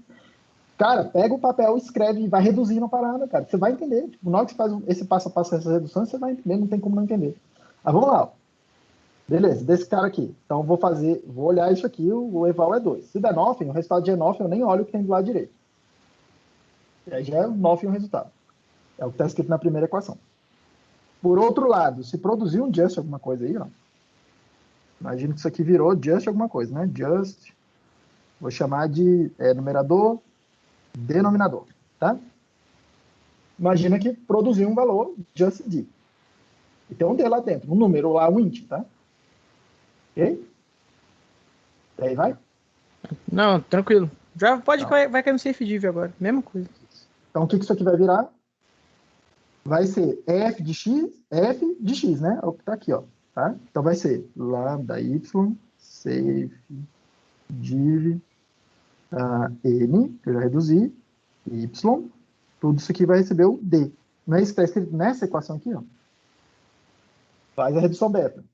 Cara, pega o papel, escreve e vai reduzindo a parada, cara. Você vai entender. Tipo, na hora que você faz esse passo a passo dessa redução, você vai entender, não tem como não entender. Mas vamos lá. Beleza, desse cara aqui. Então, vou olhar isso aqui, o eval é 2. Se der nothing, o resultado de nothing, eu nem olho o que tem do lado direito. E aí já é nothing o resultado. É o que está escrito na primeira equação. Por outro lado, se produzir um just alguma coisa aí, ó. Imagina que isso aqui virou just alguma coisa, né? Just, vou chamar de numerador, denominador, tá? Imagina que produziu um valor just d. E tem um d lá dentro, um número lá, um int, tá? Ok? E aí vai? Não, tranquilo. Já pode, vai cair no safe div agora, mesma coisa. Então, o que isso aqui vai virar? Vai ser f de x, né? É o que tá aqui, ó. Tá? Então, vai ser lambda y, safe div n, que eu já reduzi, y, tudo isso aqui vai receber o d. Não é isso que está escrito nessa equação aqui, ó? Faz a redução beta.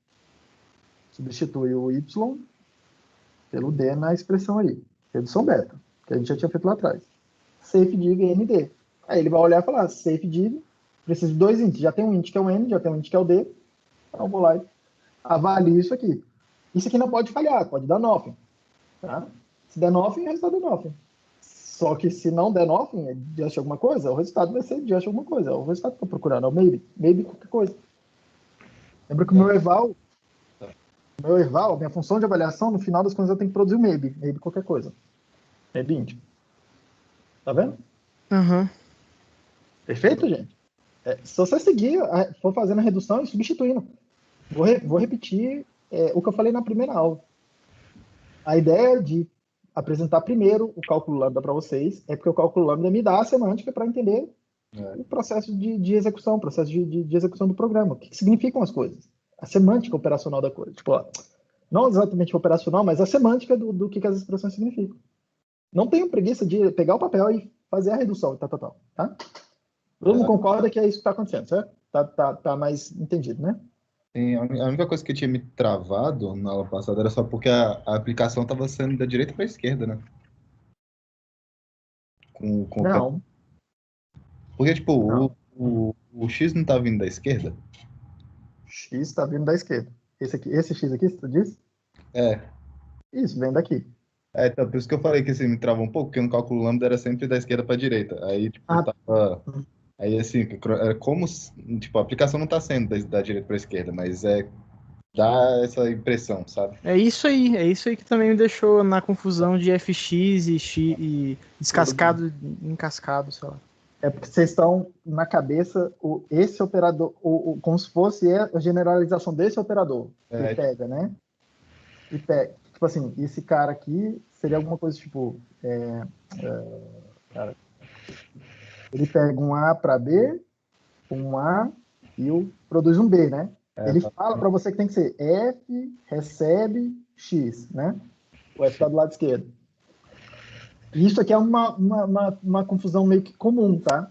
Substitui o y pelo d na expressão aí. Redução beta, que a gente já tinha feito lá atrás. Safe div nd. Aí ele vai olhar e falar, safe div, preciso de dois ints. Já tem um int que é o n, já tem um int que é o d. Então eu vou lá e avalio isso aqui. Isso aqui não pode falhar, pode dar nothing. Tá? Se der nothing, o resultado é nothing. Só que se não der nothing, é just alguma coisa, o resultado vai ser just alguma coisa. É o resultado que eu estou procurando, é o maybe. Maybe qualquer coisa. Lembra que o meu eval, minha função de avaliação, no final das contas eu tenho que produzir o maybe. Maybe qualquer coisa. Maybe int. Tá vendo? Perfeito, gente? Se você seguir, for fazendo a redução e substituindo. Vou repetir o que eu falei na primeira aula. A ideia de apresentar primeiro o cálculo lambda para vocês, é porque o cálculo lambda me dá a semântica para entender o processo de execução, o processo de execução do programa. O que significam as coisas? A semântica operacional da coisa. Tipo, ó, não exatamente operacional, mas a semântica do que as expressões significam. Não tenho preguiça de pegar o papel e fazer a redução e tá? Todo mundo concorda que é isso que está acontecendo, certo? Tá mais entendido, né? Sim, a única coisa que tinha me travado na aula passada era só porque a aplicação estava sendo da direita para a esquerda, né? Não. Porque, tipo, Não. o X não tá vindo da esquerda? X está vindo da esquerda. Esse X aqui, você disse? É. Isso, vem daqui. Então, por isso que eu falei que assim, me travou um pouco, porque no cálculo lambda era sempre da esquerda para a direita. Aí, tipo, tava... Aí, assim, é como... Tipo, a aplicação não tá sendo da direita para a esquerda, mas dá essa impressão, sabe? É isso aí que também me deixou na confusão de FX e descascado em cascado, sei lá. É porque vocês estão na cabeça esse operador, como se fosse a generalização desse operador. Que pega, né? E pega. Tipo assim, esse cara aqui seria alguma coisa tipo... cara, ele pega um A para B, um A e produz um B, né? Ele fala para você que tem que ser F recebe X, né? O F está do lado esquerdo. Isso aqui é uma confusão meio que comum, tá?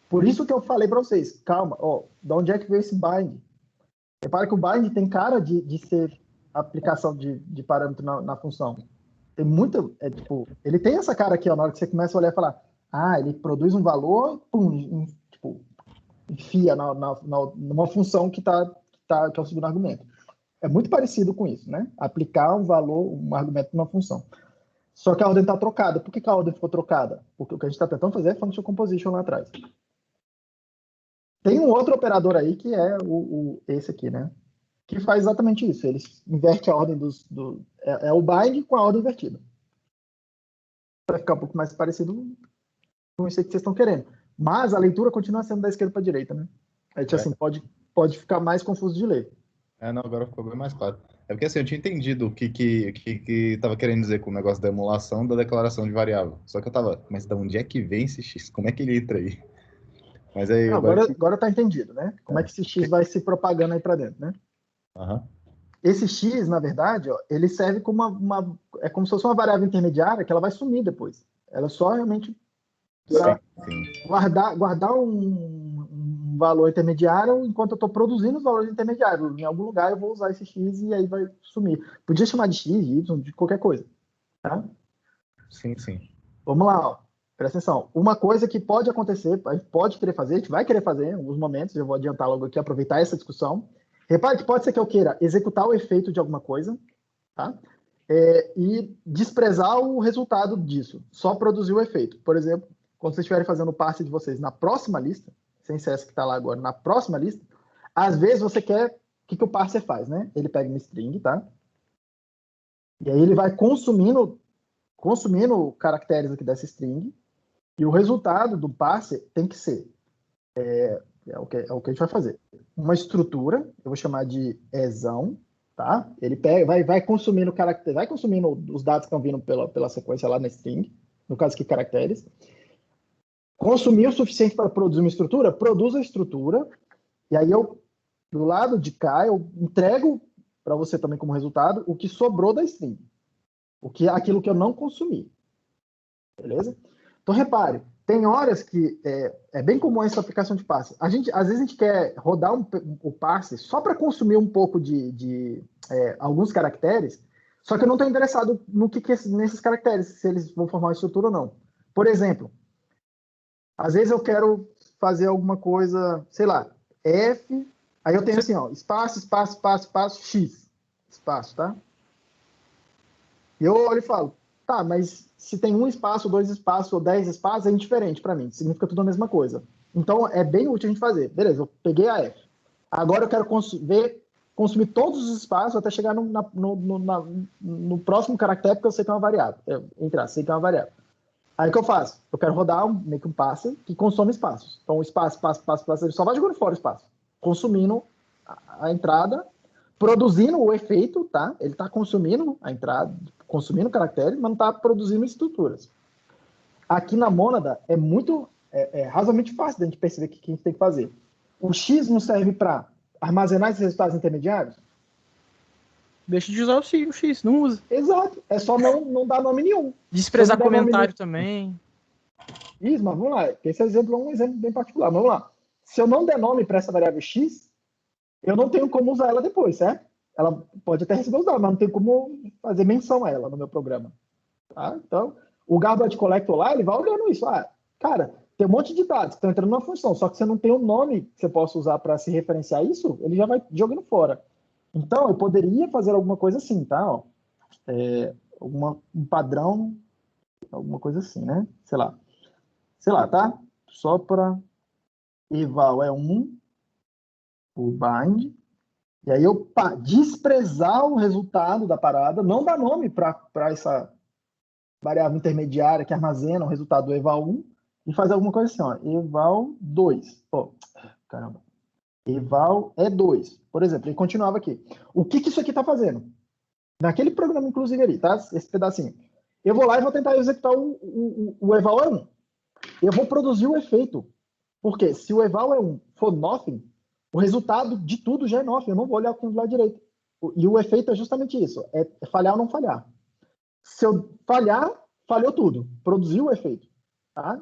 Por isso que eu falei para vocês, calma, ó, de onde é que veio esse bind? Repara que o bind tem cara de ser aplicação de parâmetro na função. Tem muita, tipo, ele tem essa cara aqui, ó, na hora que você começa a olhar e falar, ele produz um valor, pum, tipo, enfia numa função que é o segundo argumento. É muito parecido com isso, né? Aplicar um valor, um argumento numa função. Só que a ordem está trocada. Por que a ordem ficou trocada? Porque o que a gente está tentando fazer é function composition lá atrás. Tem um outro operador aí que é esse aqui, né? Que faz exatamente isso. Ele inverte a ordem é o bind com a ordem invertida. Para ficar um pouco mais parecido com isso aí que vocês estão querendo. Mas a leitura continua sendo da esquerda para a direita, né? Aí, assim, pode ficar mais confuso de ler. Não, agora ficou bem mais claro. É porque assim, eu tinha entendido o que tava querendo dizer com o negócio da emulação da declaração de variável. Só que eu tava, mas de onde é que vem esse X? Como é que ele entra aí? Mas aí agora tá entendido, né? Como é que esse X vai se propagando aí para dentro, né? Esse X, na verdade, ó, ele serve como é como se fosse uma variável intermediária que ela vai sumir depois. Ela só realmente guardar um valor intermediário enquanto eu estou produzindo os valores intermediários. Em algum lugar eu vou usar esse X e aí vai sumir. Podia chamar de X, de Y, de qualquer coisa. Tá? Sim. Vamos lá, ó. Presta atenção. Uma coisa que pode acontecer, a gente pode querer fazer, a gente vai querer fazer em alguns momentos, eu vou adiantar logo aqui, aproveitar essa discussão. Repare que pode ser que eu queira executar o efeito de alguma coisa, tá? E desprezar o resultado disso, só produzir o efeito. Por exemplo, quando vocês estiverem fazendo o parse de vocês na próxima lista, sem ser essa que está lá agora, na próxima lista, às vezes você quer... O que o parser faz, né? Ele pega uma string, tá? E aí ele vai consumindo caracteres aqui dessa string, e o resultado do parser tem que ser... É o que a gente vai fazer. Uma estrutura, eu vou chamar de exão, tá? Ele pega, vai consumindo caracteres, vai consumindo os dados que estão vindo pela sequência lá na string, no caso aqui caracteres. Consumir o suficiente para produzir uma estrutura, produz a estrutura, e aí do lado de cá, eu entrego para você também como resultado o que sobrou da string. Aquilo que eu não consumi. Beleza? Então, repare, tem horas que é bem comum essa aplicação de parse. Às vezes a gente quer rodar o parse só para consumir um pouco de alguns caracteres, só que eu não estou interessado no que nesses caracteres, se eles vão formar uma estrutura ou não. Por exemplo, às vezes eu quero fazer alguma coisa, sei lá, F, aí eu tenho assim, ó, espaço, X, espaço, tá? E eu olho e falo, tá, mas se tem um espaço, 2 espaços ou 10 espaços, é indiferente para mim, significa tudo a mesma coisa. Então, é bem útil a gente fazer. Beleza, eu peguei a F. Agora eu quero consumir todos os espaços até chegar no próximo caractere, porque eu sei que é uma variável. Sei que é uma variável. Aí o que eu faço? Eu quero rodar meio que um parser que consome espaços. Então, o espaço, ele só vai jogando fora o espaço. Consumindo a entrada, produzindo o efeito, tá? Ele está consumindo a entrada, consumindo caracteres, mas não está produzindo estruturas. Aqui na mônada é muito razoavelmente fácil da gente perceber o que a gente tem que fazer. O X não serve para armazenar esses resultados intermediários? Deixa de usar o X, não usa. Exato. É só não dar nome nenhum. Desprezar comentário também. Isso, mas vamos lá. Esse exemplo é um exemplo bem particular. Vamos lá. Se eu não der nome para essa variável X, eu não tenho como usar ela depois, certo? Ela pode até receber os dados, mas não tem como fazer menção a ela no meu programa. Tá? Então, o garbage collector lá, ele vai olhando isso. Cara, tem um monte de dados que estão entrando na função, só que você não tem um nome que você possa usar para se referenciar isso, ele já vai jogando fora. Então, eu poderia fazer alguma coisa assim, tá? Ó, um padrão, alguma coisa assim, né? Sei lá, tá? Só para eval é 1, o bind, e aí eu desprezar o resultado da parada, não dar nome para essa variável intermediária que armazena o resultado do eval 1 e fazer alguma coisa assim, ó, eval 2. Oh, caramba. Eval é 2. Por exemplo, ele continuava aqui. O que isso aqui está fazendo? Naquele programa, inclusive, ali, tá? Esse pedacinho. Eu vou lá e vou tentar executar o eval é 1. Eu vou produzir o efeito. Porque se o eval é 1 for nothing, o resultado de tudo já é nothing. Eu não vou olhar do lado direito. E o efeito é justamente isso. É falhar ou não falhar. Se eu falhar, falhou tudo. Produziu o efeito. Tá?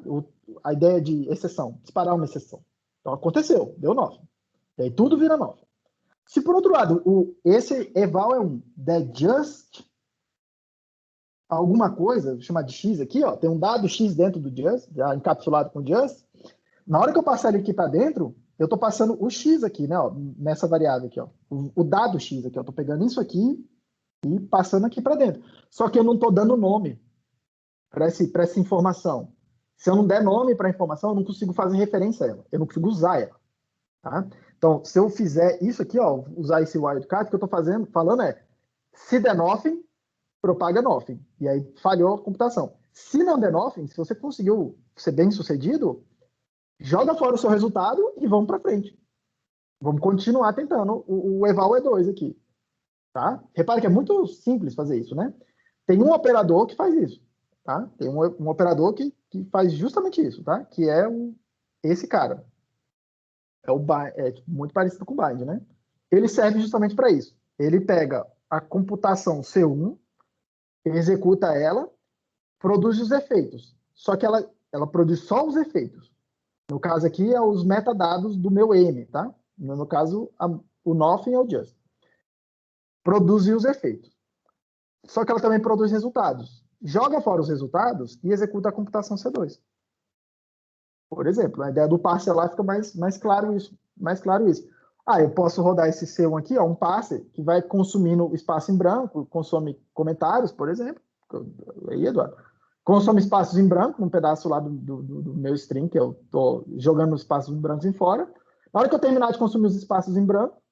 A ideia de exceção. Disparar uma exceção. Então, aconteceu. Deu nothing. E aí tudo vira nothing. Se, por outro lado, esse eval é 1 der just alguma coisa, vou chamar de x aqui, ó, tem um dado x dentro do just, já encapsulado com just. Na hora que eu passar ele aqui para dentro, eu estou passando o x aqui, né, ó, nessa variável aqui, ó, o dado x aqui, ó, estou pegando isso aqui e passando aqui para dentro. Só que eu não estou dando nome para essa informação. Se eu não der nome para a informação, eu não consigo fazer referência a ela, eu não consigo usar ela. Tá? Então, se eu fizer isso aqui, ó, usar esse wildcard, o que eu estou falando é, se der nothing, propaga nothing. E aí falhou a computação. Se não der nothing, se você conseguiu ser bem sucedido, joga fora o seu resultado e vamos para frente. Vamos continuar tentando o eval é 2 aqui. Tá? Repare que é muito simples fazer isso, né? Tem um operador que faz isso. Tá? Tem um operador que faz justamente isso, tá? Que é esse cara. Muito parecido com o bind, né? Ele serve justamente para isso. Ele pega a computação C1, executa ela, produz os efeitos. Só que ela produz só os efeitos. No caso aqui, é os metadados do meu M, tá? No caso, o nothing é o just. Produz os efeitos. Só que ela também produz resultados. Joga fora os resultados e executa a computação C2. Por exemplo, a ideia do parser lá fica mais claro isso. Eu posso rodar esse C1 aqui, ó, um parser que vai consumindo espaço em branco, consome comentários, por exemplo. Aí, Eduardo. Consome espaços em branco, num pedaço lá do meu string, que eu estou jogando os espaços em brancos em fora. Na hora que eu terminar de consumir os espaços em branco,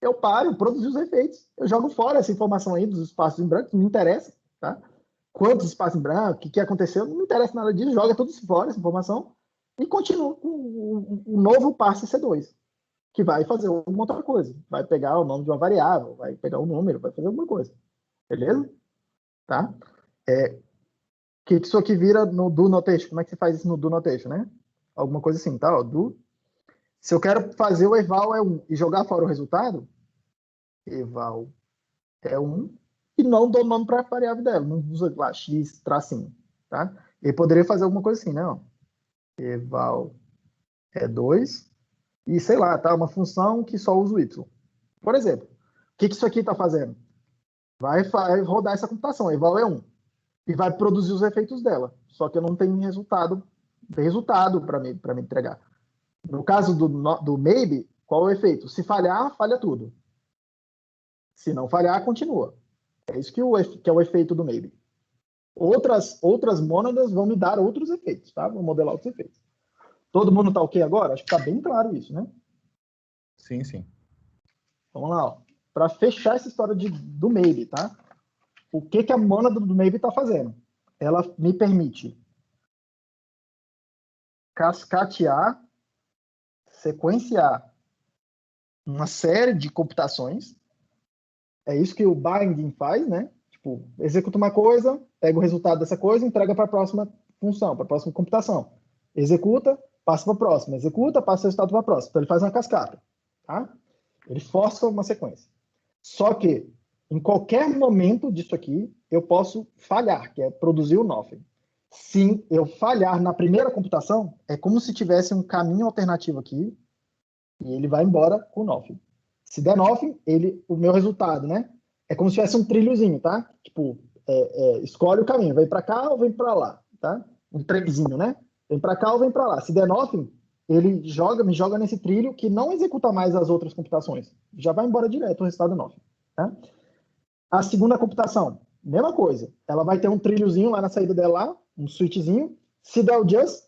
eu paro, produzo os efeitos. Eu jogo fora essa informação aí dos espaços em branco, não me interessa, tá? Quantos espaços em branco, o que aconteceu, não me interessa nada disso, joga tudo fora, essa informação, e continua com o novo parser C2, que vai fazer alguma outra coisa. Vai pegar o nome de uma variável, vai pegar um número, vai fazer alguma coisa. Beleza? Tá? Que isso aqui vira no do notation. Como é que você faz isso no do notation, né? Alguma coisa assim, tá? Ó, se eu quero fazer o eval é 1 e jogar fora o resultado, eval é 1 e não dou nome para a variável dela. Não usa lá x tracinho, tá? Ele poderia fazer alguma coisa assim, né? Ó. Eval é 2 e, sei lá, tá? Uma função que só usa o y. Por exemplo, o que isso aqui está fazendo? Vai rodar essa computação, eval é 1. E vai produzir os efeitos dela. Só que eu não tenho resultado para me entregar. No caso do maybe, qual é o efeito? Se falhar, falha tudo. Se não falhar, continua. É isso que é o efeito do maybe. Outras mônadas vão me dar outros efeitos, tá? Vou modelar outros efeitos. Todo mundo tá ok agora? Acho que tá bem claro isso, né? Sim, sim. Vamos lá, ó. Para fechar essa história do maybe, tá? O que a mônada do maybe está fazendo? Ela me permite cascatear, sequenciar uma série de computações. É isso que o binding faz, né? tipo, executa uma coisa, pega o resultado dessa coisa, entrega para a próxima função, para a próxima computação. Executa, passa para a próxima. Executa, passa o resultado para a próxima. Então, ele faz uma cascata. Tá? Ele força uma sequência. Só que, em qualquer momento disso aqui, eu posso falhar, que é produzir o nothing. Se eu falhar na primeira computação, é como se tivesse um caminho alternativo aqui, e ele vai embora com o nothing. Se der nothing, o meu resultado, né? É como se tivesse um trilhozinho, tá? Tipo, escolhe o caminho, vem para cá ou vem para lá, tá? Um trenzinho, né? Vem para cá ou vem para lá. Se der nothing, ele me joga nesse trilho que não executa mais as outras computações. Já vai embora direto o resultado nothing, tá? A segunda computação, mesma coisa. Ela vai ter um trilhozinho lá na saída dela, lá, um switchzinho. Se der o just,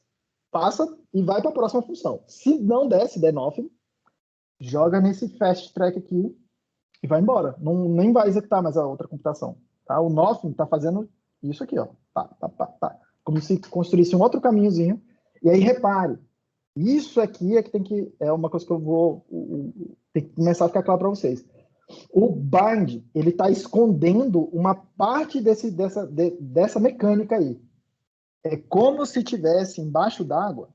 passa e vai para a próxima função. Se não der, se der nothing, joga nesse fast track aqui e vai embora. Não, nem vai executar mais a outra computação. Tá? O nothing está fazendo isso aqui, ó. Pá, pá, pá, pá. Como se construísse um outro caminhozinho. E aí, repare, isso aqui é uma coisa que eu vou ter que começar a ficar claro para vocês. O bind, ele está escondendo uma parte dessa mecânica aí. É como se tivesse embaixo d'água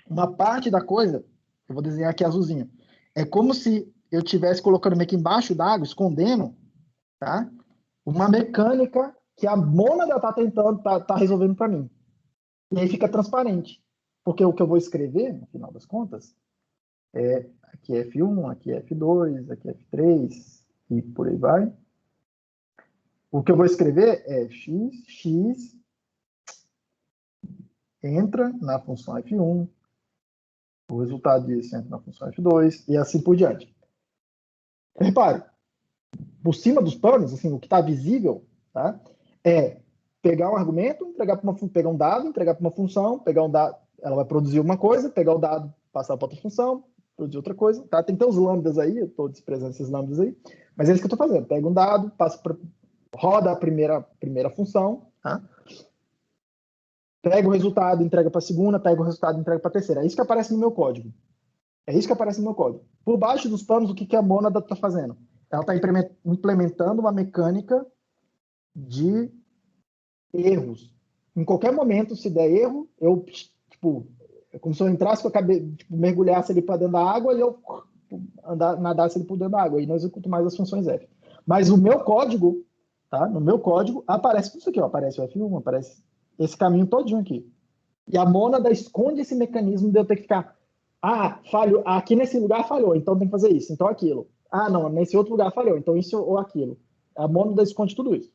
uma parte da coisa, eu vou desenhar aqui azulzinho, é como se eu estivesse colocando meio que embaixo d'água, escondendo, tá? Uma mecânica que a mônada está tentando, tá resolvendo para mim. E aí fica transparente. Porque o que eu vou escrever, no final das contas, aqui é F1, aqui é F2, aqui é F3, e por aí vai. O que eu vou escrever é x entra na função F1, o resultado disso entra na função F2, e assim por diante. Repare, por cima dos panos, assim, o que está visível, tá, é pegar um argumento, pegar um dado, entregar para uma função, pegar um dado, ela vai produzir uma coisa, pegar o dado, passar para outra função, produzir outra coisa, tá? Tem que ter os lambdas aí, eu estou desprezando esses lambdas aí, mas é isso que eu estou fazendo. Pega um dado, roda a primeira função, tá? Pega o resultado, entrega para a segunda, pega o resultado, entrega para a terceira. É isso que aparece no meu código. É isso que aparece no meu código. Por baixo dos panos, o que a mônada está fazendo? Ela está implementando uma mecânica de erros. Em qualquer momento, se der erro, é como se eu entrasse com a cabeça, mergulhasse ali para dentro da água e eu nadasse ali por dentro da água. E não executo mais as funções F. Mas o meu código, tá? No meu código, aparece tudo isso aqui, ó. Aparece o F1, aparece esse caminho todinho aqui. E a mônada esconde esse mecanismo de eu ter que ficar, falhou, aqui nesse lugar falhou, então tem que fazer isso, então aquilo. Não, nesse outro lugar falhou, então isso ou aquilo. A mônada esconde tudo isso.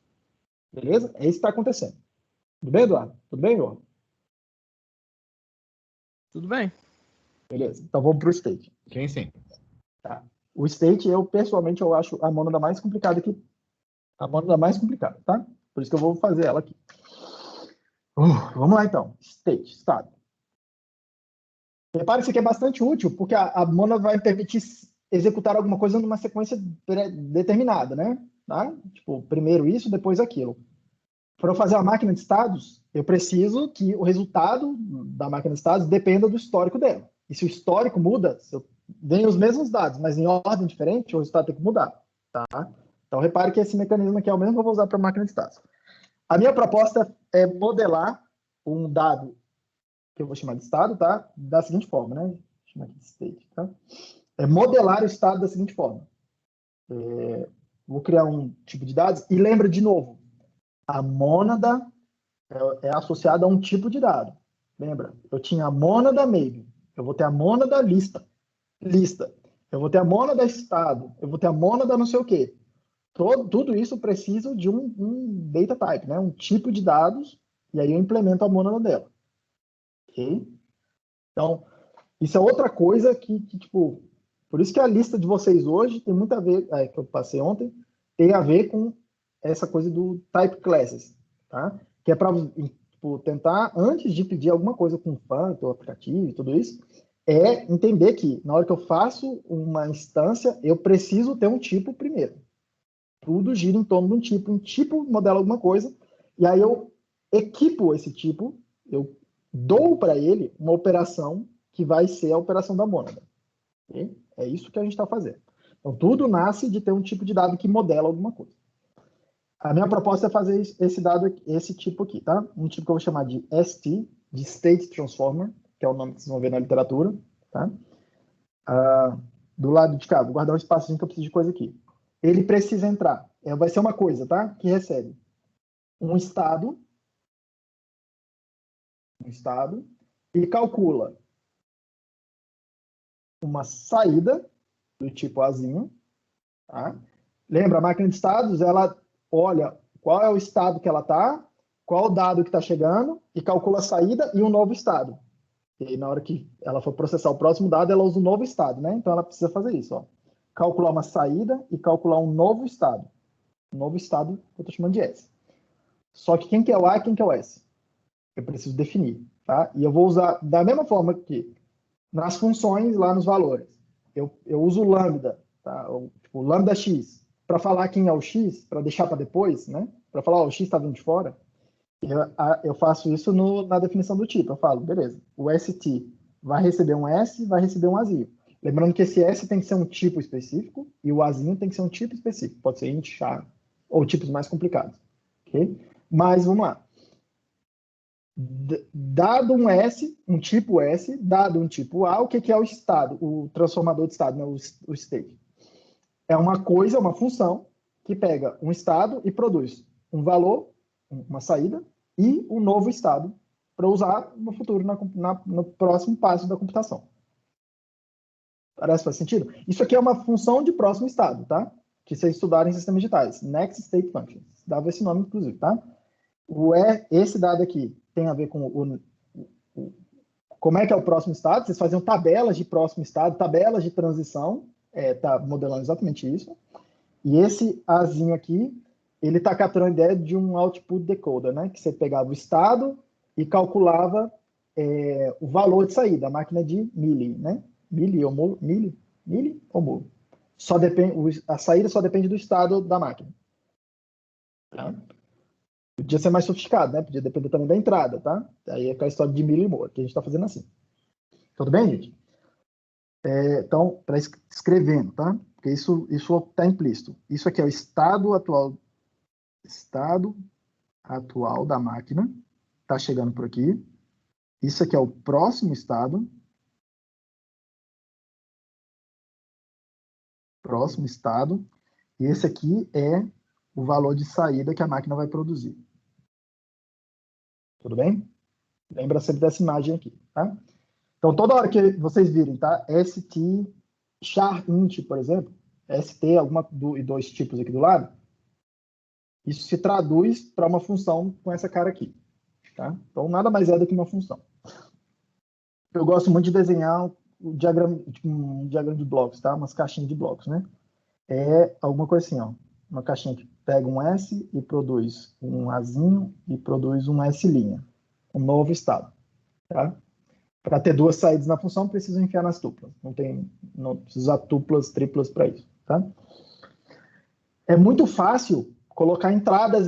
Beleza? É isso que está acontecendo. Tudo bem, Eduardo? Tudo bem, João? Tudo bem. Beleza. Então vamos para o state. Sim. Tá. O state, pessoalmente, eu acho a mônada mais complicada aqui. A mônada mais complicada, tá? Por isso que eu vou fazer ela aqui. Vamos lá, então. State, estado. Repare que isso aqui é bastante útil, porque a mônada vai permitir executar alguma coisa numa sequência determinada, né? Tá? Tipo, primeiro isso, depois aquilo. Para eu fazer a máquina de estados, eu preciso que o resultado da máquina de estados dependa do histórico dela. E se o histórico muda, se eu venho os mesmos dados, mas em ordem diferente, o resultado tem que mudar. Tá? Então, repare que esse mecanismo aqui é o mesmo que eu vou usar para a máquina de estados. A minha proposta é modelar um dado que eu vou chamar de estado, tá? Da seguinte forma, né? Vou chamar aqui de state, tá? É modelar o estado da seguinte forma. Vou criar um tipo de dados e lembra de novo, a mônada é associada a um tipo de dado. Lembra? Eu tinha a mônada maybe, eu vou ter a mônada lista, eu vou ter a mônada estado, eu vou ter a mônada não sei o quê. Tudo isso precisa de um data type, né? Um tipo de dados, e aí eu implemento a mônada dela. Ok? Então, isso é outra coisa que tipo, por isso que a lista de vocês hoje tem muito a ver, que eu passei ontem, tem a ver com essa coisa do type classes, tá? Que é para tentar, antes de pedir alguma coisa com func, ou aplicativo e tudo isso, é entender que na hora que eu faço uma instância, eu preciso ter um tipo primeiro. Tudo gira em torno de um tipo modela alguma coisa, e aí eu equipo esse tipo, eu dou para ele uma operação que vai ser a operação da mônada. Okay? É isso que a gente está fazendo. Então, tudo nasce de ter um tipo de dado que modela alguma coisa. A minha proposta é fazer esse dado, esse tipo aqui, tá? Um tipo que eu vou chamar de ST, de State Transformer, que é o nome que vocês vão ver na literatura, tá? Do lado de cá, vou guardar um espacinho que eu preciso de coisa aqui. Ele precisa entrar, vai ser uma coisa, tá? Que recebe um estado, e calcula uma saída do tipo Azinho, tá? Lembra, a máquina de estados, ela olha qual é o estado que ela está, qual o dado que está chegando, e calcula a saída e um novo estado. E aí, na hora que ela for processar o próximo dado, ela usa o novo estado, né? Então, ela precisa fazer isso, ó. Calcular uma saída e calcular um novo estado. Um novo estado que eu estou chamando de S. Só que quem que é o A e quem que é o S? Eu preciso definir, tá? E eu vou usar da mesma forma que nas funções, lá nos valores. Eu uso o lambda, tá? Tipo, lambda x, para falar quem é o x, para deixar para depois, né? Para falar, ó, o x está vindo de fora. Eu faço isso na definição do tipo. Eu falo, beleza, o ST vai receber um S, vai receber um Azinho. Lembrando que esse S tem que ser um tipo específico e o Azinho tem que ser um tipo específico. Pode ser int, char ou tipos mais complicados. Ok? Mas vamos lá. Dado um S, um tipo S, dado um tipo A, o que é o estado, o transformador de estado, né? o state? É uma coisa, uma função, que pega um estado e produz um valor, uma saída, e um novo estado para usar no futuro, no próximo passo da computação. Parece que faz sentido? Isso aqui é uma função de próximo estado, tá? Que vocês estudaram em sistemas digitais. Next State Function. Dava esse nome, inclusive, tá? Esse dado aqui tem a ver com como é que é o próximo estado. Vocês faziam tabelas de próximo estado, tabelas de transição. Tá modelando exatamente isso. E esse Azinho aqui, ele está capturando a ideia de um output decoder, né? Que você pegava o estado e calculava o valor de saída, a máquina de milli, né? Milli ou mol? Milli ou mol? A saída só depende do estado da máquina. Tá? Podia ser mais sofisticado, né? Podia depender também da entrada, tá? Aí é aquela história de milli e mol, que a gente está fazendo assim. Tudo bem, gente? Então, para escrevendo, tá? Porque isso está implícito. Isso aqui é o estado atual da máquina, está chegando por aqui. Isso aqui é o próximo estado. E esse aqui é o valor de saída que a máquina vai produzir. Tudo bem? Lembra sempre dessa imagem aqui, tá? Então, toda hora que vocês virem, tá? ST, char int, por exemplo, ST, e dois tipos aqui do lado, isso se traduz para uma função com essa cara aqui, tá? Então, nada mais é do que uma função. Eu gosto muito de desenhar um diagrama de blocos, tá? Umas caixinhas de blocos, né? É alguma coisa assim, ó. Uma caixinha que pega um S e produz um Azinho e produz um S', um novo estado, tá? Para ter duas saídas na função, preciso enfiar nas tuplas. Não preciso usar tuplas, triplas para isso, tá? É muito fácil colocar entradas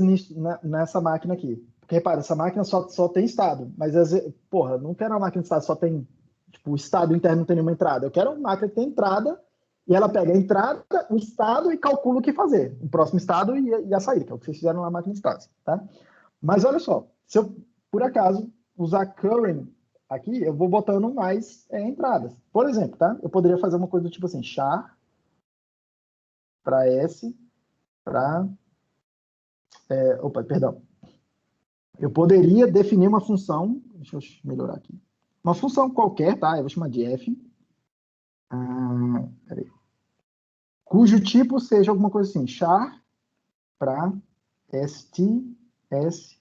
nessa máquina aqui. Porque, repara, essa máquina só tem estado. Mas, às vezes, porra, não quero uma máquina de estado só tem... Tipo, o estado interno não tem nenhuma entrada. Eu quero uma máquina que tem entrada e ela pega a entrada, o estado e calcula o que fazer. O próximo estado e a saída, que é o que vocês fizeram na máquina de estados, tá? Mas, olha só. Se eu, por acaso, usar current aqui, eu vou botando mais entradas. Por exemplo, tá? Eu poderia fazer uma coisa do tipo assim, char para S para... opa, perdão. Eu poderia definir uma função, deixa eu melhorar aqui, uma função qualquer, tá? Eu vou chamar de f, peraí, cujo tipo seja alguma coisa assim, char para STSA.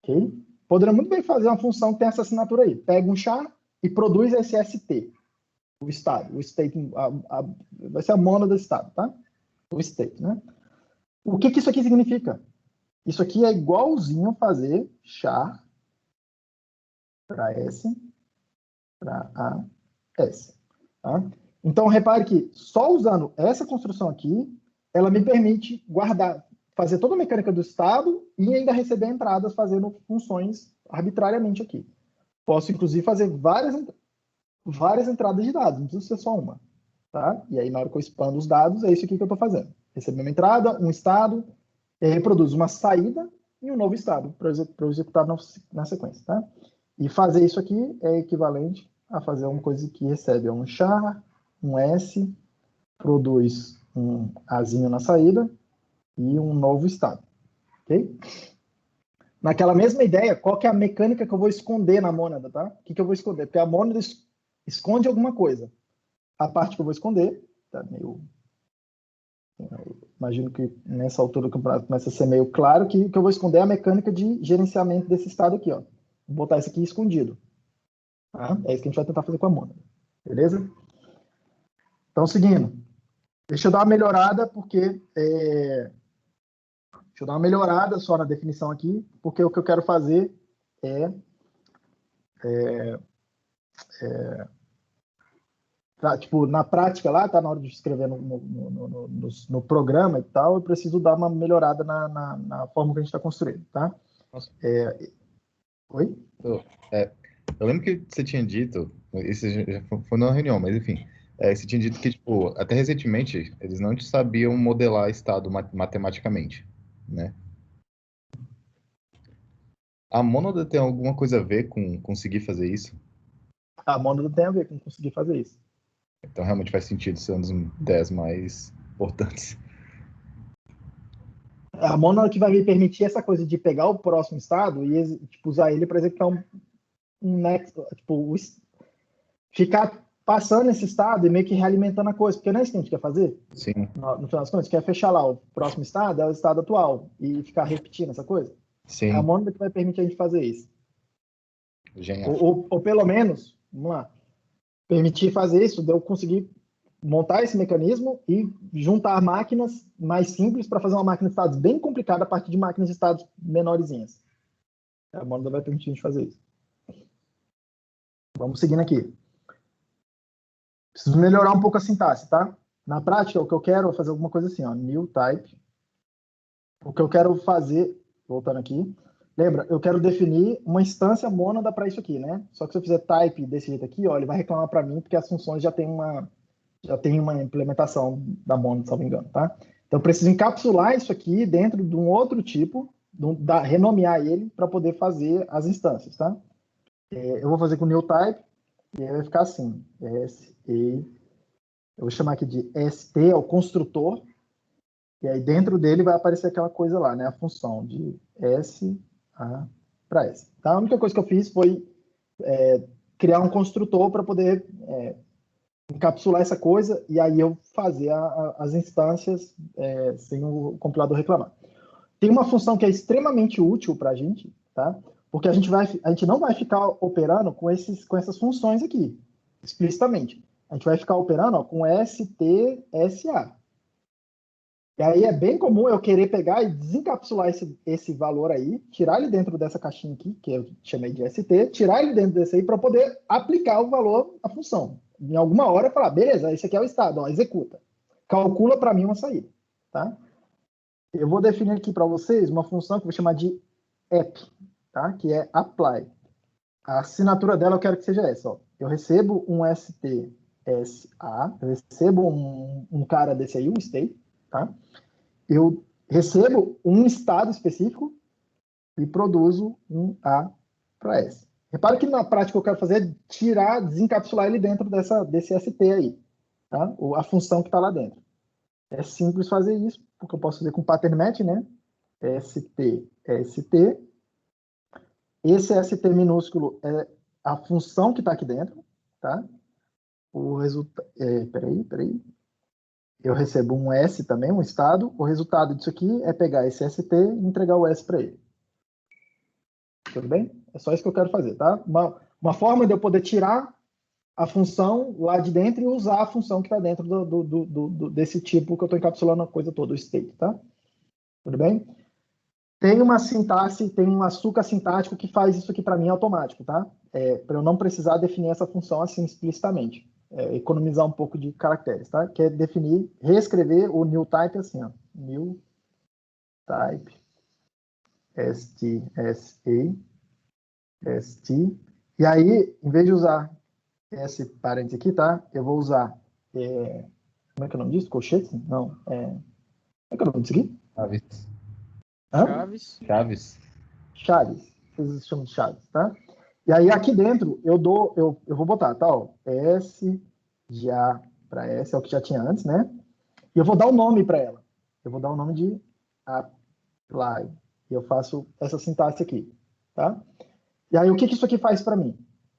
Ok? Poderia muito bem fazer uma função que tem essa assinatura aí. Pega um char e produz esse ST, o estado, o state, vai ser a mônada do estado, tá? O state, né? O que isso aqui significa? Isso aqui é igualzinho fazer char para S para A S. Tá? Então, repare que só usando essa construção aqui, ela me permite fazer toda a mecânica do estado e ainda receber entradas fazendo funções arbitrariamente aqui. Posso, inclusive, fazer várias entradas de dados, não precisa ser só uma. Tá? E aí, na hora que eu expando os dados, é isso aqui que eu estou fazendo. receber uma entrada, um estado, e aí produz uma saída e um novo estado para eu executar na sequência, tá? E fazer isso aqui é equivalente a fazer uma coisa que recebe um char, um S, produz um Azinho na saída e um novo estado, ok? Naquela mesma ideia, qual que é a mecânica que eu vou esconder na mônada, tá? O que eu vou esconder? Porque a mônada esconde alguma coisa. A parte que eu vou esconder, tá meio... Imagino que nessa altura do campeonato começa a ser meio claro que o que eu vou esconder é a mecânica de gerenciamento desse estado aqui, ó. Vou botar isso aqui escondido. Tá? É isso que a gente vai tentar fazer com a mônada. Beleza? Então, seguindo. Deixa eu dar uma melhorada, porque... Deixa eu dar uma melhorada só na definição aqui, porque o que eu quero fazer tipo, na prática lá, tá na hora de escrever no programa e tal, eu preciso dar uma melhorada na forma que a gente está construindo, tá? Nossa. Oi? Eu lembro que você tinha dito, isso já foi numa reunião, mas enfim, você tinha dito que, tipo, até recentemente, eles não sabiam modelar estado matematicamente, né? A mônada tem alguma coisa a ver com conseguir fazer isso? A mônada tem a ver com conseguir fazer isso. Então, realmente faz sentido ser um dos 10 mais importantes. A mônada que vai me permitir essa coisa de pegar o próximo estado e tipo, usar ele para executar um next, tipo, ficar passando esse estado e meio que realimentando a coisa, porque não é isso que a gente quer fazer? Sim. No final das contas, quer fechar lá o próximo estado, é o estado atual, e ficar repetindo essa coisa? Sim. É a mônada que vai permitir a gente fazer isso. Genial. Ou pelo menos, vamos lá, permitir fazer isso, de eu conseguir montar esse mecanismo e juntar máquinas mais simples para fazer uma máquina de estados bem complicada a partir de máquinas de estados menorzinhas. A mônada vai permitir a gente fazer isso. Vamos seguindo aqui. Preciso melhorar um pouco a sintaxe, tá? Na prática, o que eu quero é fazer alguma coisa assim, ó, new type. O que eu quero fazer, voltando aqui, lembra, eu quero definir uma instância mônada para isso aqui, né? Só que se eu fizer type desse jeito aqui, ó, ele vai reclamar para mim porque as funções já tem uma implementação da mônada, se não me engano, tá? Então eu preciso encapsular isso aqui dentro de um outro tipo, renomear ele para poder fazer as instâncias, tá? Eu vou fazer com new type e aí vai ficar assim, eu vou chamar aqui de ST, é o construtor, e aí dentro dele vai aparecer aquela coisa lá, né? A função de S para S. Tá? A única coisa que eu fiz foi criar um construtor para poder encapsular essa coisa e aí eu fazer as instâncias sem o compilador reclamar. Tem uma função que é extremamente útil para a gente, tá? Porque a gente não vai ficar operando com essas funções aqui, explicitamente. A gente vai ficar operando com STSA. E aí é bem comum eu querer pegar e desencapsular esse valor aí, tirar ele dentro dessa caixinha aqui, que eu chamei de ST, tirar ele dentro desse aí para poder aplicar o valor à função. Em alguma hora falar, beleza, esse aqui é o estado, ó, executa. Calcula para mim uma saída, tá? Eu vou definir aqui para vocês uma função que eu vou chamar de app, tá? Que é apply. A assinatura dela eu quero que seja essa, ó. Eu recebo um STSA, eu recebo um cara desse aí, um state, tá? Eu recebo um estado específico e produzo um A para S. Repara que na prática o que eu quero fazer é desencapsular ele dentro desse ST aí, tá? A função que está lá dentro. É simples fazer isso, porque eu posso fazer com pattern match, né? ST, ST. Esse ST minúsculo é a função que está aqui dentro, tá? O resultado... Peraí. Eu recebo um S também, um estado. O resultado disso aqui é pegar esse ST e entregar o S para ele. Tudo bem? É só isso que eu quero fazer, tá? Uma forma de eu poder tirar a função lá de dentro e usar a função que está dentro desse tipo que eu estou encapsulando a coisa toda, o state, tá? Tudo bem? Tem uma sintaxe, tem um açúcar sintático que faz isso aqui para mim automático, tá? Para eu não precisar definir essa função assim explicitamente. Economizar um pouco de caracteres, tá? Que é definir, reescrever o new type assim, ó. New type ST. E aí, em vez de usar esse parênteses aqui, tá? Eu vou usar, como é que é o nome disso? Colchetes? Não, É que eu não vou seguir? Chaves. Hã? Chaves. Chaves. Chaves. Vocês chamam de chaves, tá? E aí aqui dentro eu vou botar, tá? Ó, S de A para S, é o que já tinha antes, né? E eu vou dar um nome para ela. Eu vou dar o nome de apply. E eu faço essa sintaxe aqui, tá? E aí o que isso aqui faz para mim?